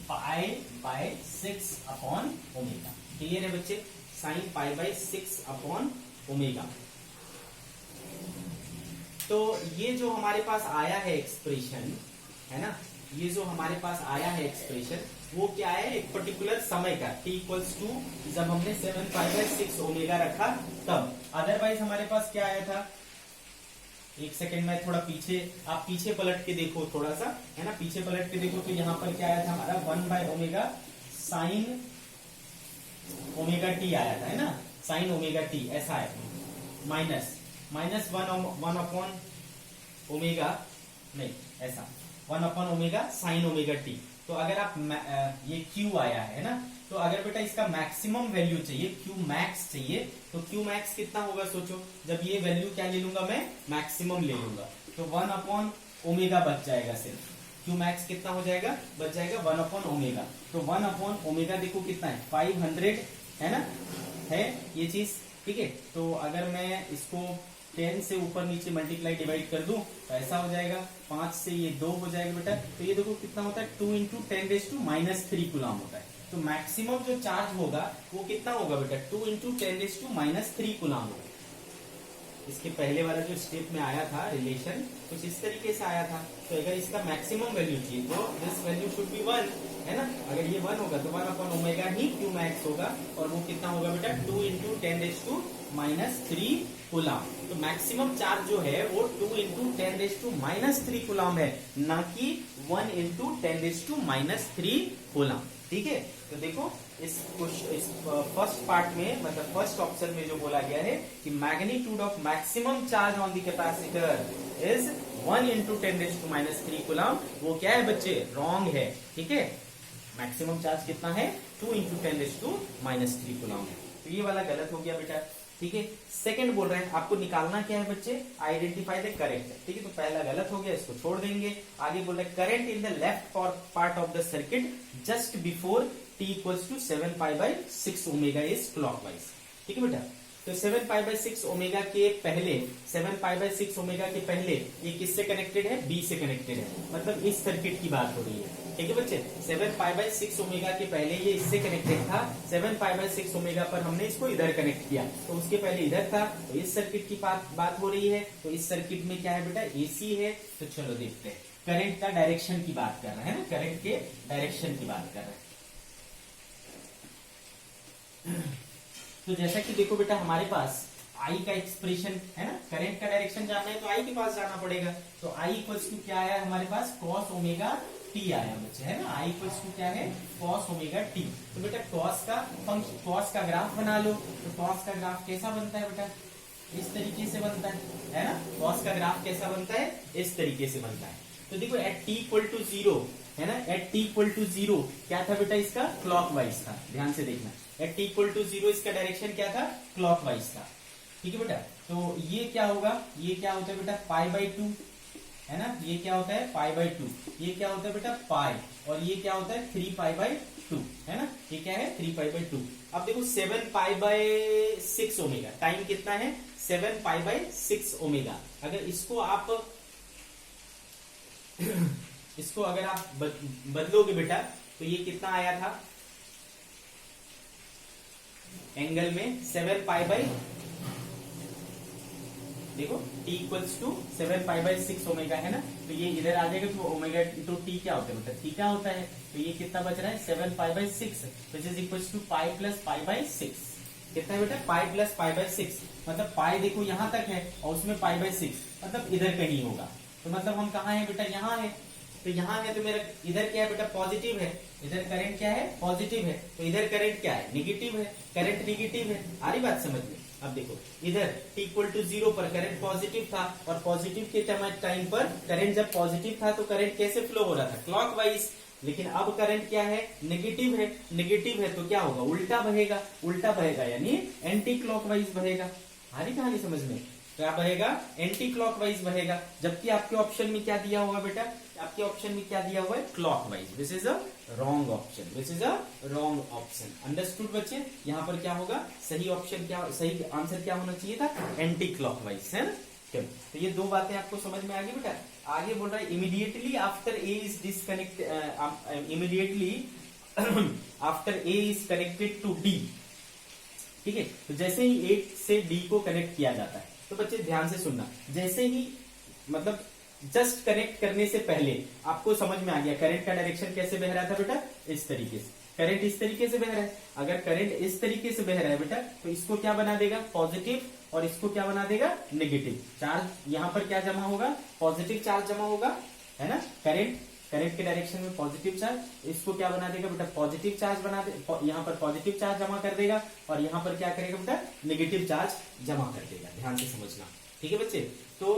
pi by 6 upon omega. Clear है बच्चे? Sign pi by 6 upon omega. तो ये जो हमारे पास आया है एक्सप्रेशन, है ना, ये जो हमारे पास आया है एक्सप्रेशन, वो क्या है? एक पर्टिकुलर समय का, t इक्वल्स टू जब हमने 7 पाई बाय 6 ओमेगा रखा तब। अदरवाइज हमारे पास क्या आया था? एक सेकेंड में थोड़ा पीछे, आप पीछे पलट के देखो थोड़ा सा, है ना, पीछे पलट के देखो, तो यहाँ पर क्या आया था हमारा? 1 by omega sine omega T आया था, है ना, साइन ओमेगा टी, ऐसा है, माइनस 1 अपॉन ओमेगा, नहीं ऐसा 1 upon omega sine omega T. तो अगर आप ये Q आया है ना, तो अगर बेटा इसका मैक्सिमम वैल्यू चाहिए, Q मैक्स चाहिए, तो Q मैक्स कितना होगा? सोचो, जब ये वैल्यू क्या ले लूंगा मैं? मैक्सिमम ले लूंगा, तो 1 अपॉन ओमेगा बच जाएगा सिर्फ। Q मैक्स कितना हो जाएगा? बच जाएगा 1 अपॉन ओमेगा। तो 1 अपॉन ओमेगा देखो कितना है? 500, है ना, है ये चीज। ठीक है, तो अगर मैं इसको 10 से ऊपर नीचे मल्टीप्लाई डिवाइड कर दूं तो ऐसा हो जाएगा, 5 से ये 2 हो जाएगा बेटा। तो ये देखो कितना होता है, 2 इंटू 10⁻³ कूलम होता है। तो मैक्सिमम जो चार्ज होगा वो कितना होगा बेटा, 2 इंटू 10⁻³ कूलम होगा। इसके पहले वाला जो स्टेप में आया था रिलेशन कुछ इस तरीके से आया था। तो अगर इसका मैक्सिमम वैल्यू चाहिए तो दिस वैल्यू शुड बी 1, है ना। अगर ये 1 होगा तो 1/ओमेगा ही क्यू मैक्स होगा, और वो कितना होगा बेटा, 2 इंटू 10⁻³ कूलम। तो मैक्सिमम चार्ज जो है वो 2 इंटू 10⁻³ कूलम है, ना कि 1 इंटू 10⁻³ कूलम। ठीक है। तो देखो इस फर्स्ट पार्ट में, मतलब फर्स्ट ऑप्शन में जो बोला गया है कि magnitude of maximum charge on the capacitor is 1 into 10⁻³ coulomb, वो क्या है बच्चे, रॉन्ग है। ठीक है। मैक्सिमम चार्ज कितना है, 2 इंटू 10⁻³ कूलम है। तो ये वाला गलत हो गया बेटा। ठीक है। सेकंड बोल रहे हैं आपको निकालना क्या है बच्चे, आइडेंटिफाई द करंट। ठीक है। तो पहला गलत हो गया, इसको छोड़ देंगे। आगे बोल रहे हैं current in the left part of the circuit just before t equals to 7π/6 omega is clockwise. ठीक है बेटा। तो 7π/6 ओमेगा के पहले, 7π/6 ओमेगा के पहले ये किससे कनेक्टेड है, B से कनेक्टेड है, मतलब इस सर्किट की बात हो रही है। ठीक है बच्चे। 7π/6 ओमेगा के पहले ये इससे कनेक्टेड था, 7π/6 ओमेगा पर हमने इसको इधर कनेक्ट किया, तो उसके पहले इधर था। तो इस सर्किट की बात हो रही है। तो इस सर्किट में क्या है बेटा, AC है। तो चलो देखते हैं, करंट का डायरेक्शन की बात कर रहे हैं ना, करंट के डायरेक्शन की बात कर रहे हैं। तो जैसा कि देखो बेटा हमारे पास I का एक्सप्रेशन है ना, करंट का डायरेक्शन जानना है तो I के पास जाना पड़ेगा। तो I इक्वल्स टू क्या आया हमारे पास, cos ओमेगा t आया बच्चे, है ना। I इक्वल्स टू क्या है, cos ओमेगा t। तो बेटा cos का ग्राफ बना लो। तो cos का ग्राफ कैसा बनता है बेटा, इस तरीके से बनता है ना। cos का ग्राफ कैसा बनता है, इस तरीके से बनता है। तो देखो एट t इक्वल टू 0 है ना, एट t इक्वल टू 0 क्या था बेटा, इसका क्लॉकवाइज था। ध्यान से देखना, एट t इक्वल टू 0 इसका डायरेक्शन क्या था, क्लॉकवाइज था। ठीक है बेटा। तो ये क्या होगा, ये क्या होता है बेटा, π/2 है ना। ये क्या होता है, π/2। ये क्या होता है बेटा, पाई, और ये क्या होता है 3π/2 है ना। ये क्या है, 3π/2। अब देखो 7π/6 ओमेगा, टाइम कितना है, 7π/6 ओमेगा। अगर इसको आप इसको अगर आप बदलोगे बेटा तो ये कितना आया था एंगल में, 7π/, देखो t इक्वल्स टू 7π/6 ओमेगा है ना। तो ये इधर आ जाएगा, तो ओमेगा तो t क्या होता है बेटा, थीटा होता है। तो ये कितना बच रहा है, 7π/6 which is equals to pi plus π/6। कितना है बेटा, पाई प्लस π/6, मतलब पाई देखो यहां तक है और उसमें π/6, मतलब इधर कहीं होगा। तो मतलब हम कहाँ है बेटा, यहाँ है। तो यहाँ है तो मेरा इधर क्या है बेटा, पॉजिटिव है। इधर करंट क्या है, पॉजिटिव है। तो इधर करंट क्या है, निगेटिव है। करंट निगेटिव है, आ रही बात समझ में। अब देखो इधर t इक्वल टू 0 पर करंट पॉजिटिव था, और पॉजिटिव के टाइम पर करंट जब पॉजिटिव था तो करंट कैसे फ्लो हो रहा था, क्लॉकवाइज। लेकिन अब करंट क्या है, नेगेटिव है। नेगेटिव है तो क्या होगा, उल्टा बहेगा। उल्टा बहेगा यानी एंटी क्लॉकवाइज बहेगा। आ रही कहानी समझ में, क्या बहेगा, एंटी क्लॉकवाइज बहेगा। जबकि आपके ऑप्शन में क्या दिया होगा बेटा, आपके ऑप्शन में क्या दिया हुआ है, clockwise. This is a wrong option, this is a wrong option. Understood बच्चे। यहाँ पर क्या होगा, सही ऑप्शन क्या, सही आंसर क्या होना चाहिए था, एंटी क्लॉकवाइज, है ना। चलो, तो ये दो बातें आपको समझ में आ गई बेटा। आगे बोल रहा है immediately after A is disconnect, immediately after A is connected to D. ठीक है। तो जैसे ही ए से डी को कनेक्ट किया जाता है, तो बच्चे ध्यान से सुनना, जैसे ही मतलब जस्ट कनेक्ट करने से पहले आपको समझ में आ गया करंट का डायरेक्शन कैसे बह रहा था बेटा, इस तरीके से। करंट इस तरीके से बह रहा है। अगर करंट इस तरीके से बह रहा है बेटा, तो इसको क्या बना देगा, पॉजिटिव, और इसको क्या बना देगा, नेगेटिव चार्ज। यहाँ पर क्या जमा होगा, पॉजिटिव चार्ज जमा होगा, है ना। करंट के डायरेक्शन में पॉजिटिव चार्ज, इसको क्या बना देगा बेटा, पॉजिटिव चार्ज बना दे, यहाँ पर पॉजिटिव चार्ज जमा कर देगा, और यहाँ पर क्या करेगा बेटा, नेगेटिव चार्ज जमा कर देगा। ध्यान से समझना, ठीक है बच्चे। तो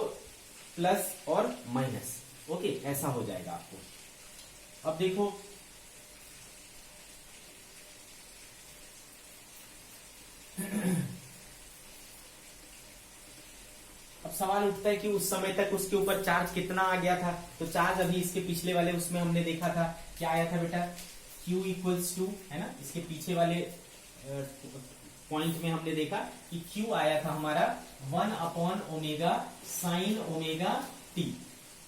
प्लस और माइनस, ओके, ऐसा हो जाएगा आपको। अब देखो अब सवाल उठता है कि उस समय तक उसके ऊपर चार्ज कितना आ गया था। तो चार्ज अभी इसके पिछले वाले उसमें हमने देखा था क्या आया था बेटा, Q इक्वल्स टू, है ना, इसके पीछे वाले पॉइंट में हमने देखा कि Q आया था हमारा 1 upon omega sine omega T.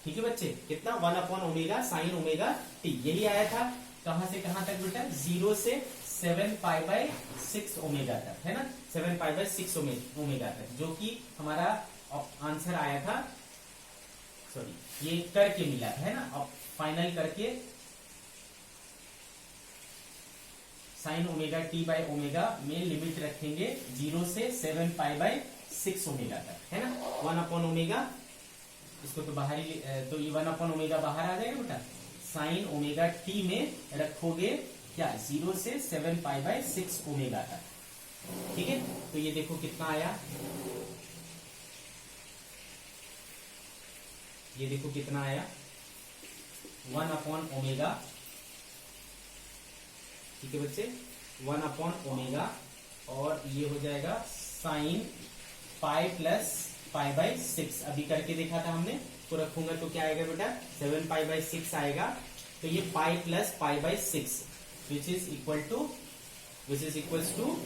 ठीक है बच्चे, कितना 1 upon omega sine omega T, यही आया था। कहां से कहां तक बेटा, 0 से 7 पाई बाय 6 ओमेगा तक, है ना, 7 पाई बाय 6 ओमेगा तक, जो कि हमारा आंसर आया था, सॉरी ये करके मिला था, है ना। अब फाइनल करके sign omega T by omega में लिमिट रखेंगे 0 से 7 पाई बाय 6 ओमेगा तक, है ना। 1 अपॉन ओमेगा, इसको तो बाहर ही, तो ये 1 अपॉन ओमेगा बाहर आ जाएगा बेटा, साइन ओमेगा टी में रखोगे क्या, 0 से 7 पाई बाय 6 ओमेगा तक। ठीक है, तो ये देखो कितना आया, ये देखो कितना आया, 1 अपॉन ओमेगा, ठीक है बच्चे, 1 अपॉन ओमेगा, और ये हो जाएगा sine pi plus pi by 6, अभी करके देखा था हमने, तो रखूंगा तो क्या आएगा बेटा, 7 पाई बाय 6 आएगा, तो ये pi plus pi by 6 which is equal to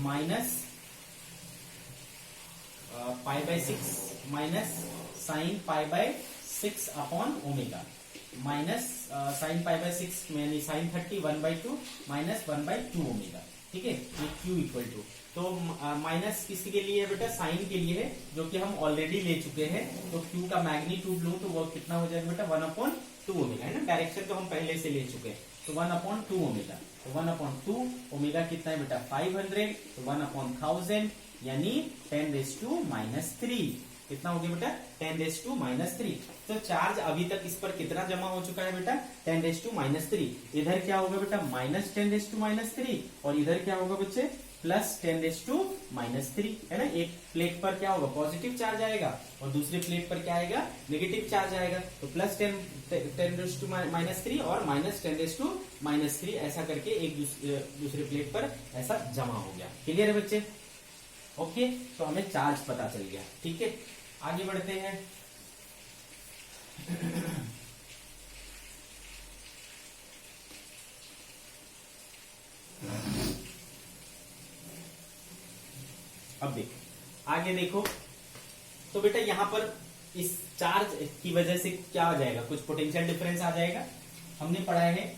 minus pi by 6 minus sine pi by 6 upon omega, minus sine pi by 6 यानी साइन 30 1/2 माइनस 1/2 ओमेगा। ठीक है, ये Q इक्वल टू, तो माइनस किसके लिए है बेटा, साइन के लिए है, जो कि हम ऑलरेडी ले चुके हैं। तो Q का मैग्नीट्यूड लो तो वो कितना हो जाएगा बेटा, 1/2 ओमेगा, है ना, डायरेक्शन तो हम पहले से ले चुके हैं, तो 1/2 ओमेगा, तो 1/2 ओमेगा कितना है बेटा, 500, तो 1/1000 यानी 10⁻⁻3, कितना हो गया बेटा, 10⁻⁻3। तो चार्ज अभी तक इस पर कितना जमा हो चुका है बेटा, 10⁻⁻3। इधर क्या होगा बेटा, माइनस 10⁻⁻3, और इधर क्या होगा बच्चे, प्लस 10⁻⁻3, है ना। एक प्लेट पर क्या होगा, पॉजिटिव चार्ज आएगा, और दूसरे प्लेट पर क्या आएगा, नेगेटिव चार्ज आएगा, तो प्लस 10⁻⁻3 और माइनस 10⁻⁻3, ऐसा करके एक दूसरे प्लेट पर ऐसा जमा हो गया। क्लियर है बच्चे, ओके, तो हमें चार्ज पता चल गया। ठीक है, आगे बढ़ते हैं। अब देखो, आगे देखो, तो बेटा यहां पर इस चार्ज की वजह से क्या हो जाएगा, कुछ पोटेंशियल डिफरेंस आ जाएगा। हमने पढ़ा है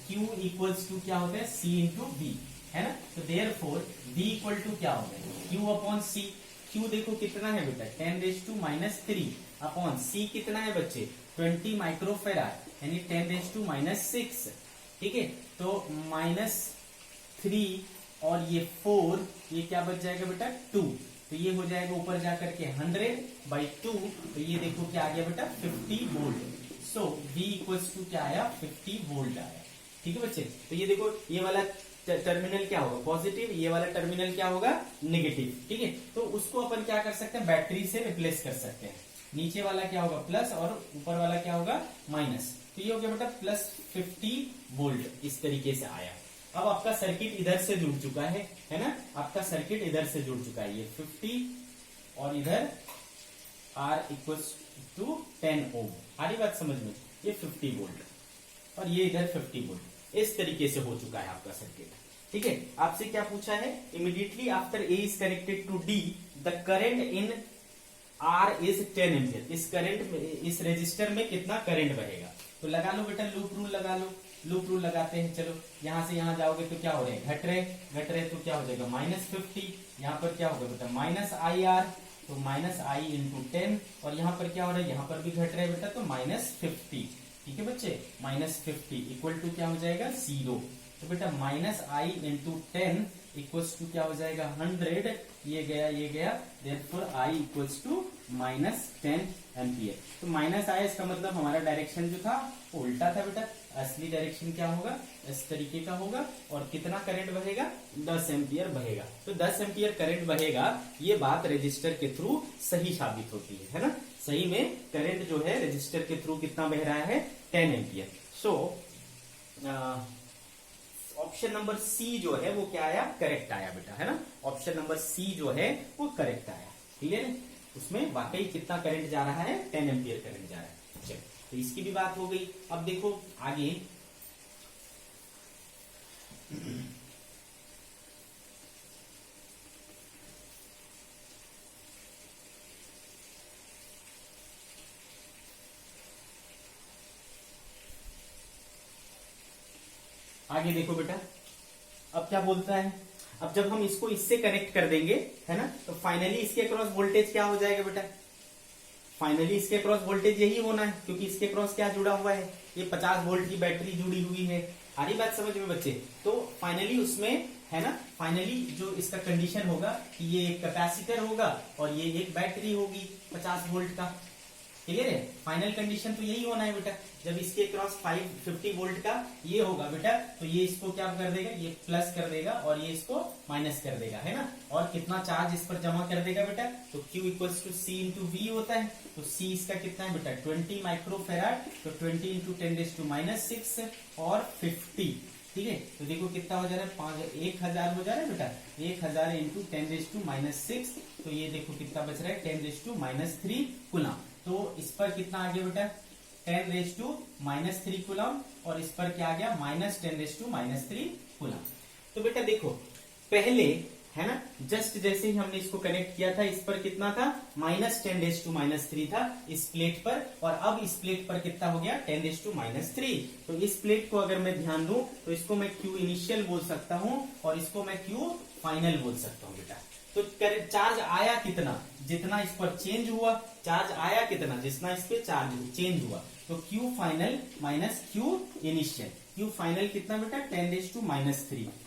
Q इक्वल्स टू क्या होता है, C इंटू बी, है ना। तो देयरफॉर B इक्वल टू क्या होगा, Q अपॉन C। Q देखो कितना है बेटा, 10⁻⁻3 अपॉन C कितना है बच्चे, 20 माइक्रोफेराड, यानी 10⁻⁻6। ठीक है, तो -3 और ये 4, ये क्या बच जाएगा बेटा, 2, तो ये हो जाएगा ऊपर जाकर के 100/2, तो ये देखो क्या आ गया बेटा, 50 volt. So V equals to क्या आया, 50 वोल्ट आया। ठीक है बच्चे, तो ये देखो, ये वाला टर्मिनल क्या होगा, पॉजिटिव, ये वाला टर्मिनल क्या होगा, नेगेटिव। ठीक है, तो उसको अपन क्या कर सकते हैं, बैटरी से रिप्लेस कर सकते हैं। नीचे वाला क्या होगा, प्लस, और ऊपर वाला क्या होगा, माइनस, तो ये हो गया बेटा प्लस 50 वोल्ट, इस तरीके से आया। अब आपका सर्किट इधर से जुड़ चुका है ना, आपका सर्किट इधर से जुड़ चुका है, ये 50 और इधर R इक्वल्स टू 10 ओम। आ रही बात समझ में, ये 50 वोल्ट और ये इधर 50 वोल्ट, इस तरीके से हो चुका है आपका सर्किट। ठीक है, आपसे क्या पूछा है, immediately after A is connected to D the current in R is 10 ampere. इस करंट में, इस रेजिस्टर में कितना करंट बहेगा, तो लगा लो बेटा, लूप रूल लगा लो। लूप रूल लगाते हैं, चलो यहां से यहां जाओगे तो क्या हो रहा है, घट रहे, तो क्या हो जाएगा, -50, यहाँ पर क्या होगा बेटा, -IR, तो -I इंटू 10, और यहाँ पर क्या हो रहा है, यहाँ पर भी घट रहा है बेटा, तो -50। ठीक है बच्चे, -50 इक्वल टू क्या हो जाएगा, 0, तो बेटा -I इंटू 10 इक्वल्स टू क्या हो जाएगा, 100, ये गया, therefore I equals to -10 ampere. तो -I इसका मतलब हमारा डायरेक्शन जो था वो उल्टा था बेटा, असली डायरेक्शन क्या होगा, इस तरीके का होगा, और कितना करंट बहेगा, 10 एम्पियर बहेगा। तो 10 एम्पियर करंट बहेगा, ये बात रेजिस्टर के थ्रू सही साबित होती है ना। सही में करंट जो है रेजिस्टर के थ्रू कितना बह रहा है, 10 ampere. So option number C जो है वो क्या आया, करेक्ट आया बेटा, है ना। ऑप्शन नंबर सी जो है वो करेक्ट आया। क्लियर है, उसमें वाकई कितना करंट जा रहा है, 10 एम्पियर करंट जा रहा है। चलो, तो इसकी भी बात हो गई। अब देखो आगे, आगे देखो बेटा, अब क्या बोलता है, अब जब हम इसको इससे कनेक्ट कर देंगे, है ना, तो फाइनली इसके अक्रॉस वोल्टेज क्या हो जाएगा बेटा, फाइनली इसके क्रॉस वोल्टेज यही होना है, क्योंकि इसके क्रॉस क्या जुड़ा हुआ है, ये 50 वोल्ट की बैटरी जुड़ी हुई है। आ रही बात समझ में बच्चे? तो फाइनली उसमें, है ना, फाइनली जो इसका कंडीशन होगा कि ये एक कैपेसिटर होगा और ये एक बैटरी होगी 50 वोल्ट का। क्लियर है? फाइनल कंडीशन तो यही होना है बेटा। जब इसके क्रॉस 550 वोल्ट का ये होगा बेटा, तो ये इसको क्या कर देगा, ये प्लस कर देगा और ये इसको माइनस कर देगा, है ना। और कितना चार्ज इस पर जमा कर देगा बेटा, तो Q equals to C into V होता है। तो C इसका कितना है बेटा, 20 माइक्रोफेराड, तो 20 इंटू 10⁻⁶ और 50। ठीक है, तो देखो कितना हो जा रहा है, 1000 हो जा रहा है बेटा, 1000 इंटू 10⁻⁶, तो ये देखो कितना बच रहा है, 10⁻³ कूलम। तो इस पर कितना आ गया बेटा, 10⁻³ कूलम, और इस पर क्या आ गया, -10⁻³ कूलम। तो बेटा देखो, पहले, है ना, जस्ट जैसे ही हमने इसको कनेक्ट किया था, इस पर कितना था, -10⁻³ था इस प्लेट पर, और अब इस प्लेट पर कितना हो गया, 10⁻³। तो इस प्लेट को अगर मैं ध्यान दूं, तो इसको मैं Q इनिशियल बोल सकता हूं और इसको मैं Q फाइनल बोल सकता हूं बेटा। तो चार्ज आया कितना, जितना इस पर चेंज हुआ, चार्ज आया कितना, जितना इस पे चार्ज चेंज हुआ, तो Q final minus Q initial. Q final कितना बेटा, 10⁻³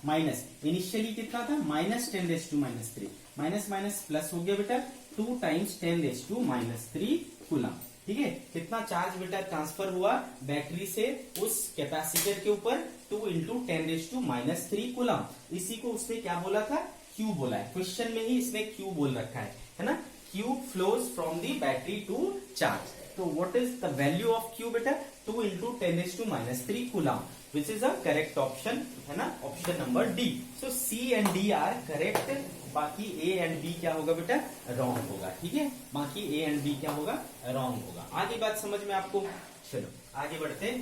माइनस इनिशियली कितना था, -10⁻³ माइनस माइनस प्लस हो गया बेटा, 2 टाइम्स 10⁻³ कूलम। ठीक है, कितना चार्ज बेटा ट्रांसफर हुआ बैटरी से उस कैपेसिटर के ऊपर, 2 इंटू 10⁻³ कूलम। इसी को उसने क्या बोला था, Q बोला है, क्वेश्चन में ही इसने Q बोल रखा है ना। Q flows from the battery to charge. तो what is the value of Q बेटा, 2 into 10⁻³ coulomb, which is a correct option, है ना, option number D. So C and D are correct, बाकी A एंड B क्या होगा बेटा, wrong होगा। ठीक है, बाकी A एंड B क्या होगा, रॉन्ग होगा। आगे बात समझ में आपको? चलो आगे बढ़ते।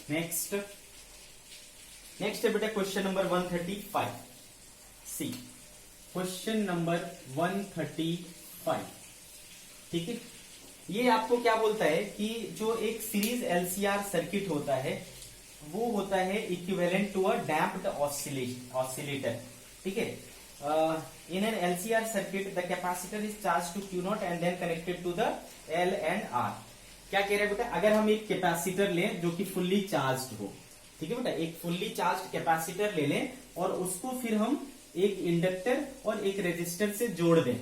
नेक्स्ट है बेटा क्वेश्चन नंबर 135 सी, क्वेश्चन नंबर 135। ठीक है, ये आपको क्या बोलता है कि जो एक सीरीज LCR सर्किट होता है, वो होता है equivalent to a damped oscillator. ठीक है, in an LCR circuit the capacitor is charged to Q0 and then connected to the L and R। क्या कह रहे हैं बेटा, अगर हम एक कैपेसिटर लें जो कि फुल्ली चार्ज्ड हो, ठीक है बेटा, एक फुल्ली चार्ज्ड कैपेसिटर ले लें और उसको फिर हम एक इंडक्टर और एक रेजिस्टर से जोड़ दें,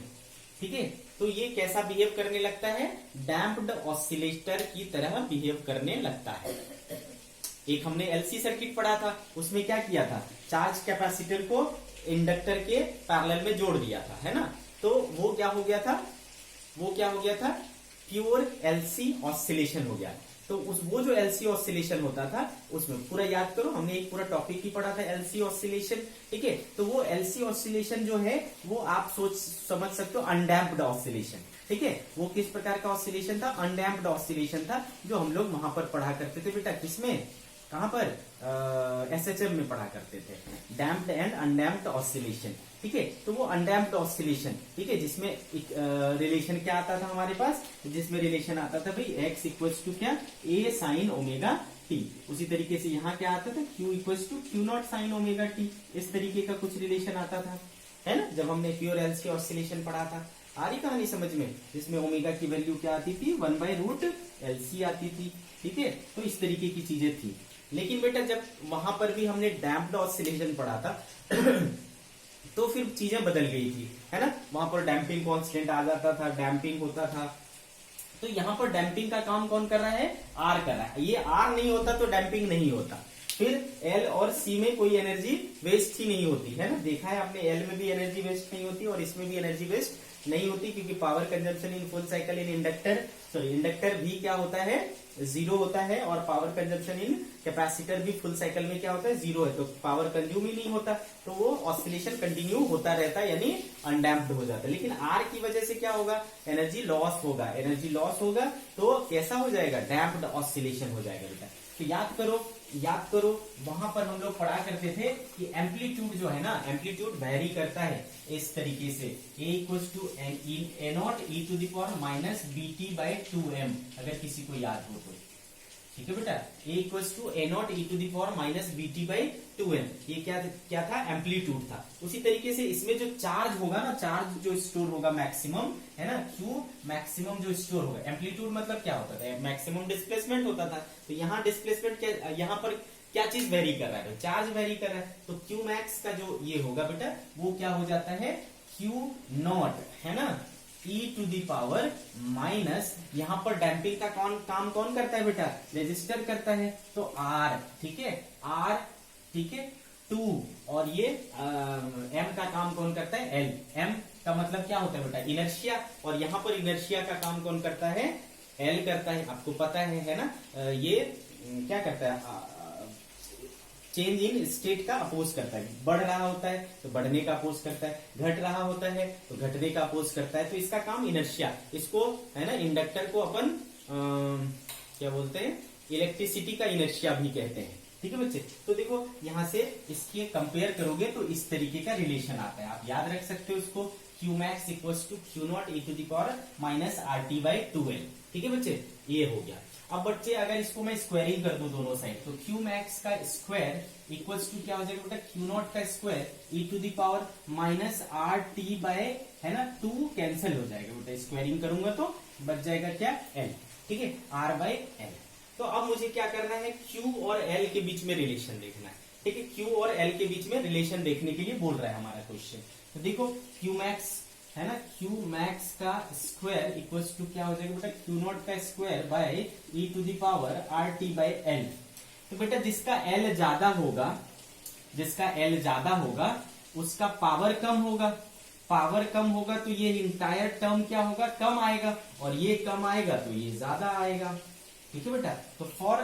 ठीक है, तो ये कैसा बिहेव करने लगता है, डैम्प्ड ऑसिलेटर की तरह बिहेव करने लगता है। एक हमने LC सर्किट पढ़ा था, उसमें क्या किया था, चार्ज कैपेसिटर को इंडक्टर के पैरेलल में जोड़ दिया था, है ना। तो वो क्या हो गया था, प्योर LC ऑसिलेशन हो गया। तो वो जो LC ऑसिलेशन होता था, उसमें पूरा याद करो, हमने एक पूरा टॉपिक ही पढ़ा था LC ऑसिलेशन। ठीक है, तो वो LC ऑसिलेशन जो है वो आप समझ सकते हो अनडैम्प्ड ऑसिलेशन। ठीक है, वो किस प्रकार का ऑसिलेशन था, अनडैम्प्ड ऑसिलेशन था, जो हम लोग वहां पर पढ़ा करते थे बेटा, किसमें, कहां पर, SHM में पढ़ा करते थे, डैम्प्ड एंड अनडैम्प्ड ऑसिलेशन। ठीक है, तो वो अनडैम्प्ड ऑसिलेशन, ठीक है, जिसमें एक रिलेशन क्या आता था हमारे पास, जिसमें रिलेशन आता था भाई x इक्वल्स टू क्या, a साइन ओमेगा t। उसी तरीके से यहाँ क्या आता था, q equals to Q0 sine omega t। इस तरीके का कुछ रिलेशन आता था, है ना, जब हमने प्योर LC ऑसिलेशन पढ़ा था। आ रही कहानी समझ में, जिसमें ओमेगा की वैल्यू क्या आती थी, 1/√LC आती थी। ठीक है, तो इस तरीके की चीजें थी। लेकिन बेटा जब वहां पर भी हमने डैम्प्ड ऑसिलेशन पढ़ा था तो फिर चीजें बदल गई थी, है ना, वहां पर डैम्पिंग कांस्टेंट आ जाता था, डैम्पिंग होता था। तो यहाँ पर डैम्पिंग का काम कौन कर रहा है, R कर रहा है। ये R नहीं होता तो डैम्पिंग नहीं होता, फिर L और C में कोई एनर्जी वेस्ट ही नहीं होती, है ना। देखा है आपने, L में भी एनर्जी वेस्ट नहीं होती और इसमें भी एनर्जी वेस्ट नहीं होती, क्योंकि power consumption in full cycle in inductor, sorry inductor भी क्या होता है, जीरो होता है, और पावर कंजम्पशन इन कैपेसिटर भी फुल साइकिल में क्या होता है, जीरो है, तो पावर कंज्यूम ही नहीं होता, तो वो ऑसिलेशन कंटिन्यू होता रहता है, यानी अनडैम्प्ड हो जाता है। लेकिन आर की वजह से क्या होगा, एनर्जी लॉस होगा, एनर्जी लॉस होगा तो कैसा हो जाएगा, डैम्प्ड ऑसिलेशन हो जाएगा बेटा। तो याद करो वहां पर हम लोग पढ़ा करते थे कि एम्पलीट्यूड जो है ना, एम्पलीट्यूड वेरी करता है इस तरीके से, a equal to A naught E to the power minus B T by 2m, अगर किसी को याद हो तो, ठीक है बेटा, a equal to A naught E to the power minus B T by 2m, ये क्या था, एम्पलीट्यूड था। उसी तरीके से इसमें जो चार्ज होगा ना, चार्ज जो स्टोर होगा मैक्सिमम, है ना, Q मैक्सिमम जो स्टोर होगा, एम्पलीट्यूड मतलब क्या होता था, मैक्सिमम डिस्प्लेसमेंट होता था, तो यहाँ डिस्प्लेसमेंट क्या, यहाँ पर क्या चीज वेरी कर रहा है, चार्ज वेरी कर रहा है, तो Q मैक्स का जो ये होगा बेटा, वो क्या हो जाता है, Q नॉट, है ना, e to the power minus, यहाँ पर डैम्पिंग का काम कौन करता है बेटा, रेजिस्टर करता है, तो R, ठीक है, R, ठीक है, 2, और ये M का काम कौन करता है, L, M का मतलब क्या होता है बेटा, इनर्शिया, और यहाँ पर इनर्शिया का काम कौन करता है, L करता है, आपको पता है ना, ये क्या करता है, चेंज इन स्टेट का अपोज करता है, बढ़ रहा होता है तो बढ़ने का अपोज करता है, घट रहा होता है तो घटने का अपोज करता है, तो इसका काम इनर्शिया, इसको है ना, इंडक्टर को अपन क्या बोलते हैं, इलेक्ट्रिसिटी का इनर्शिया भी कहते हैं, ठीक है बच्चे। तो देखो यहाँ से इसकी कंपेयर करोगे तो इस तरीके का रिलेशन आता है, आप याद रख सकते हो इसको, Q max equal to Q naught E to the power minus R T by 2L, ठीक है बच्चे, ये हो गया। अब बच्चे अगर इसको मैं स्क्वायरिंग कर दूं दोनों साइड, तो Q मैक्स का स्क्वायर इक्वल्स टू क्या हो जाएगा बेटा, Q नॉट का square E to the power minus R T by, है ना, 2 कैंसिल हो जाएगा बेटा, स्क्वायरिंग करूंगा तो बच जाएगा क्या, L, ठीक है, R बाय L। तो अब मुझे क्या करना है, Q और L के बीच में रिलेशन देखना है, ठीक है, Q और L के बीच में रिलेशन देखने के लिए बोल रहा है हमारा क्वेश्चन। तो देखो Q मैक्स, है ना, Q मैक्स का स्क्वायर इक्वल्स टू क्या हो जाएगा बेटा, Q नॉट का square by e to the power R T by L. तो बेटा जिसका L ज्यादा होगा, जिसका L ज्यादा होगा उसका पावर कम होगा, पावर कम होगा तो ये इंटायर टर्म क्या होगा, कम आएगा, और ये कम आएगा तो ये ज्यादा आएगा, ठीक है बेटा। तो फॉर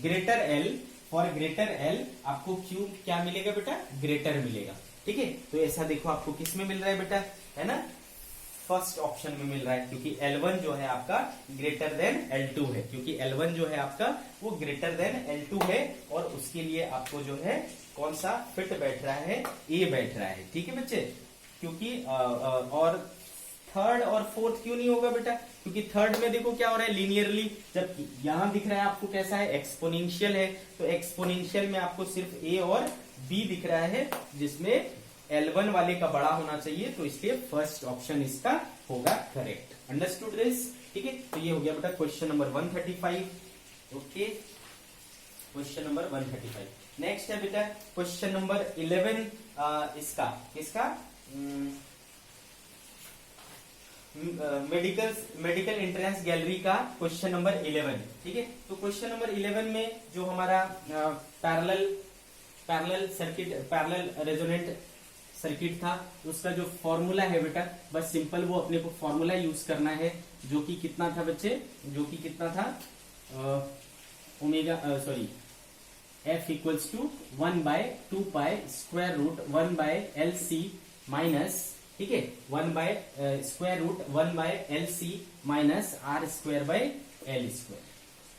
ग्रेटर L आपको Q क्या मिलेगा बेटा, ग्रेटर मिलेगा, ठीक है। तो ऐसा देखो आपको किस में मिल रहा है बेटा, है ना, फर्स्ट ऑप्शन में मिल रहा है, क्योंकि L1 जो है आपका ग्रेटर देन L2 है, क्योंकि L1 जो है आपका वो ग्रेटर देन L2 है, और उसके लिए आपको जो है कौन सा फिट बैठ रहा है, A बैठ रहा है, ठीक है बच्चे। क्योंकि और थर्ड और फोर्थ क्यों नहीं होगा बेटा, क्योंकि थर्ड में देखो क्या हो रहा है, लीनियरली, जब यहां दिख रहा है आपको कैसा है, एक्सपोनेंशियल है, तो एक्सपोनेंशियल में आपको सिर्फ A और B दिख रहा है, जिसमें L1 वाले का बड़ा होना चाहिए, तो इसलिए फर्स्ट ऑप्शन इसका होगा करेक्ट। अंडरस्टूड दिस, ठीक है। तो ये हो गया बेटा question number 135, okay, question number 135। Next है बेटा क्वेश्चन नंबर 11, इसका मेडिकल एंट्रेंस गैलरी का क्वेश्चन नंबर 11, ठीक है। तो क्वेश्चन नंबर 11 में जो हमारा पैरेलल रेजोनेंट सर्किट था, उसका जो फॉर्मूला है बेटा, बस सिंपल वो अपने को फॉर्मूला यूज करना है, जो कि कितना था बच्चे, जो कि कितना था, omega sorry F equals to 1 by 2 pi square root 1 by L C minus, ठीक है, 1 by square root 1 by L C minus R square by L square,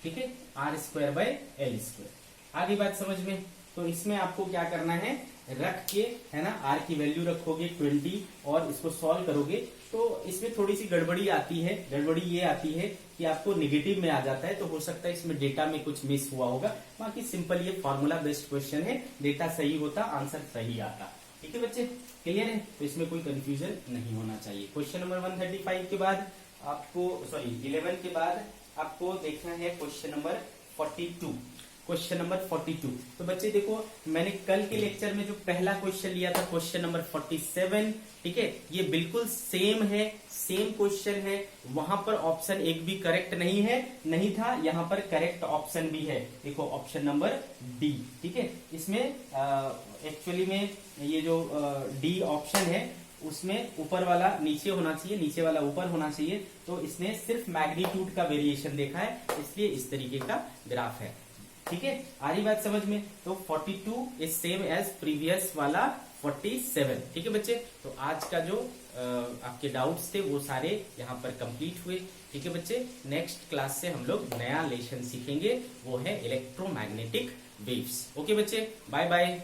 ठीक है, R square by L square. आगे बात समझ में। तो इसमें आपको क्या करना है, रख के, है ना, आर की वैल्यू रखोगे 20 और इसको सॉल्व करोगे, तो इसमें थोड़ी सी गड़बड़ी आती है। गड़बड़ी ये आती है कि आपको निगेटिव में आ जाता है, तो हो सकता है इसमें डेटा में कुछ मिस हुआ होगा, बाकी सिंपल ये फॉर्मूला बेस्ड क्वेश्चन है, डेटा सही होता आंसर सही आता, ठीक है बच्चे, क्लियर है। तो इसमें कोई कंफ्यूजन नहीं होना चाहिए। क्वेश्चन नंबर 135 के बाद आपको, सॉरी 11 के बाद आपको देखना है क्वेश्चन नंबर 42, क्वेश्चन नंबर 42। तो बच्चे देखो, मैंने कल के लेक्चर में जो पहला क्वेश्चन लिया था क्वेश्चन नंबर 47, ठीक है, ये बिल्कुल सेम है, सेम क्वेश्चन है, वहां पर ऑप्शन एक भी करेक्ट नहीं था, यहाँ पर करेक्ट ऑप्शन भी है, देखो ऑप्शन नंबर डी, ठीक है। इसमें एक्चुअली में ये जो डी ऑप्शन है उसमें ऊपर वाला नीचे होना चाहिए, नीचे वाला ऊपर होना चाहिए। तो इसने सिर्फ मैग्नीट्यूड का वेरिएशन देखा है, इसलिए इस तरीके का ग्राफ है। ठीक है, आ रही बात समझ में? तो 42 इज सेम एज प्रीवियस वाला 47। ठीक है बच्चे, तो आज का जो आपके डाउट्स थे वो सारे यहाँ पर कंप्लीट हुए। ठीक है बच्चे, नेक्स्ट क्लास से हम लोग नया लेसन सीखेंगे, वो है इलेक्ट्रोमैग्नेटिक वेव्स। ओके बच्चे, बाय बाय।